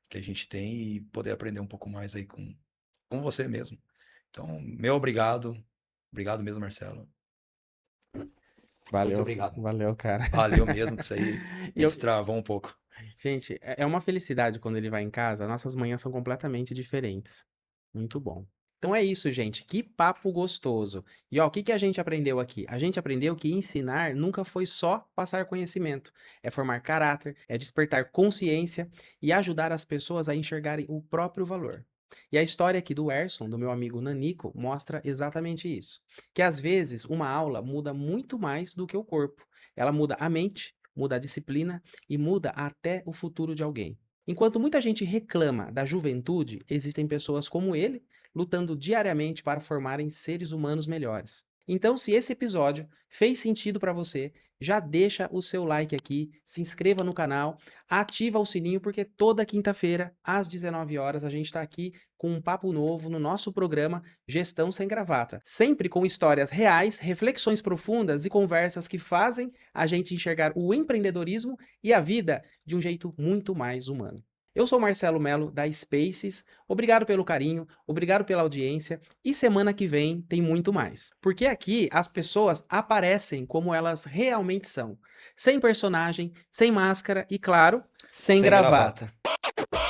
que a gente tem e poder aprender um pouco mais aí com você mesmo. Então, meu obrigado. Obrigado mesmo, Marcelo. Muito Valeu, obrigado. valeu, cara. Valeu mesmo, que isso aí E me eu, destravou um pouco. gente, é uma felicidade quando ele vai em casa. Nossas manhãs são completamente diferentes. Muito bom. Então é isso, gente. Que papo gostoso. E ó, o que que a gente aprendeu aqui? A gente aprendeu que ensinar nunca foi só passar conhecimento. É formar caráter, é despertar consciência e ajudar as pessoas a enxergarem o próprio valor. E a história aqui do Erson, do meu amigo Nanico, mostra exatamente isso. Que às vezes uma aula muda muito mais do que o corpo. Ela muda a mente, muda a disciplina e muda até o futuro de alguém. Enquanto muita gente reclama da juventude, existem pessoas como ele lutando diariamente para formarem seres humanos melhores. Então, se esse episódio fez sentido para você, já deixa o seu like aqui, se inscreva no canal, ativa o sininho, porque toda quinta-feira, às 19 horas, a gente está aqui com um papo novo no nosso programa Gestão Sem Gravata. Sempre com histórias reais, reflexões profundas e conversas que fazem a gente enxergar o empreendedorismo e a vida de um jeito muito mais humano. Eu sou Marcelo Melo, da Spaces. Obrigado pelo carinho, obrigado pela audiência. E semana que vem tem muito mais. Porque aqui as pessoas aparecem como elas realmente são. Sem personagem, sem máscara e, claro, sem Sem gravata. gravata.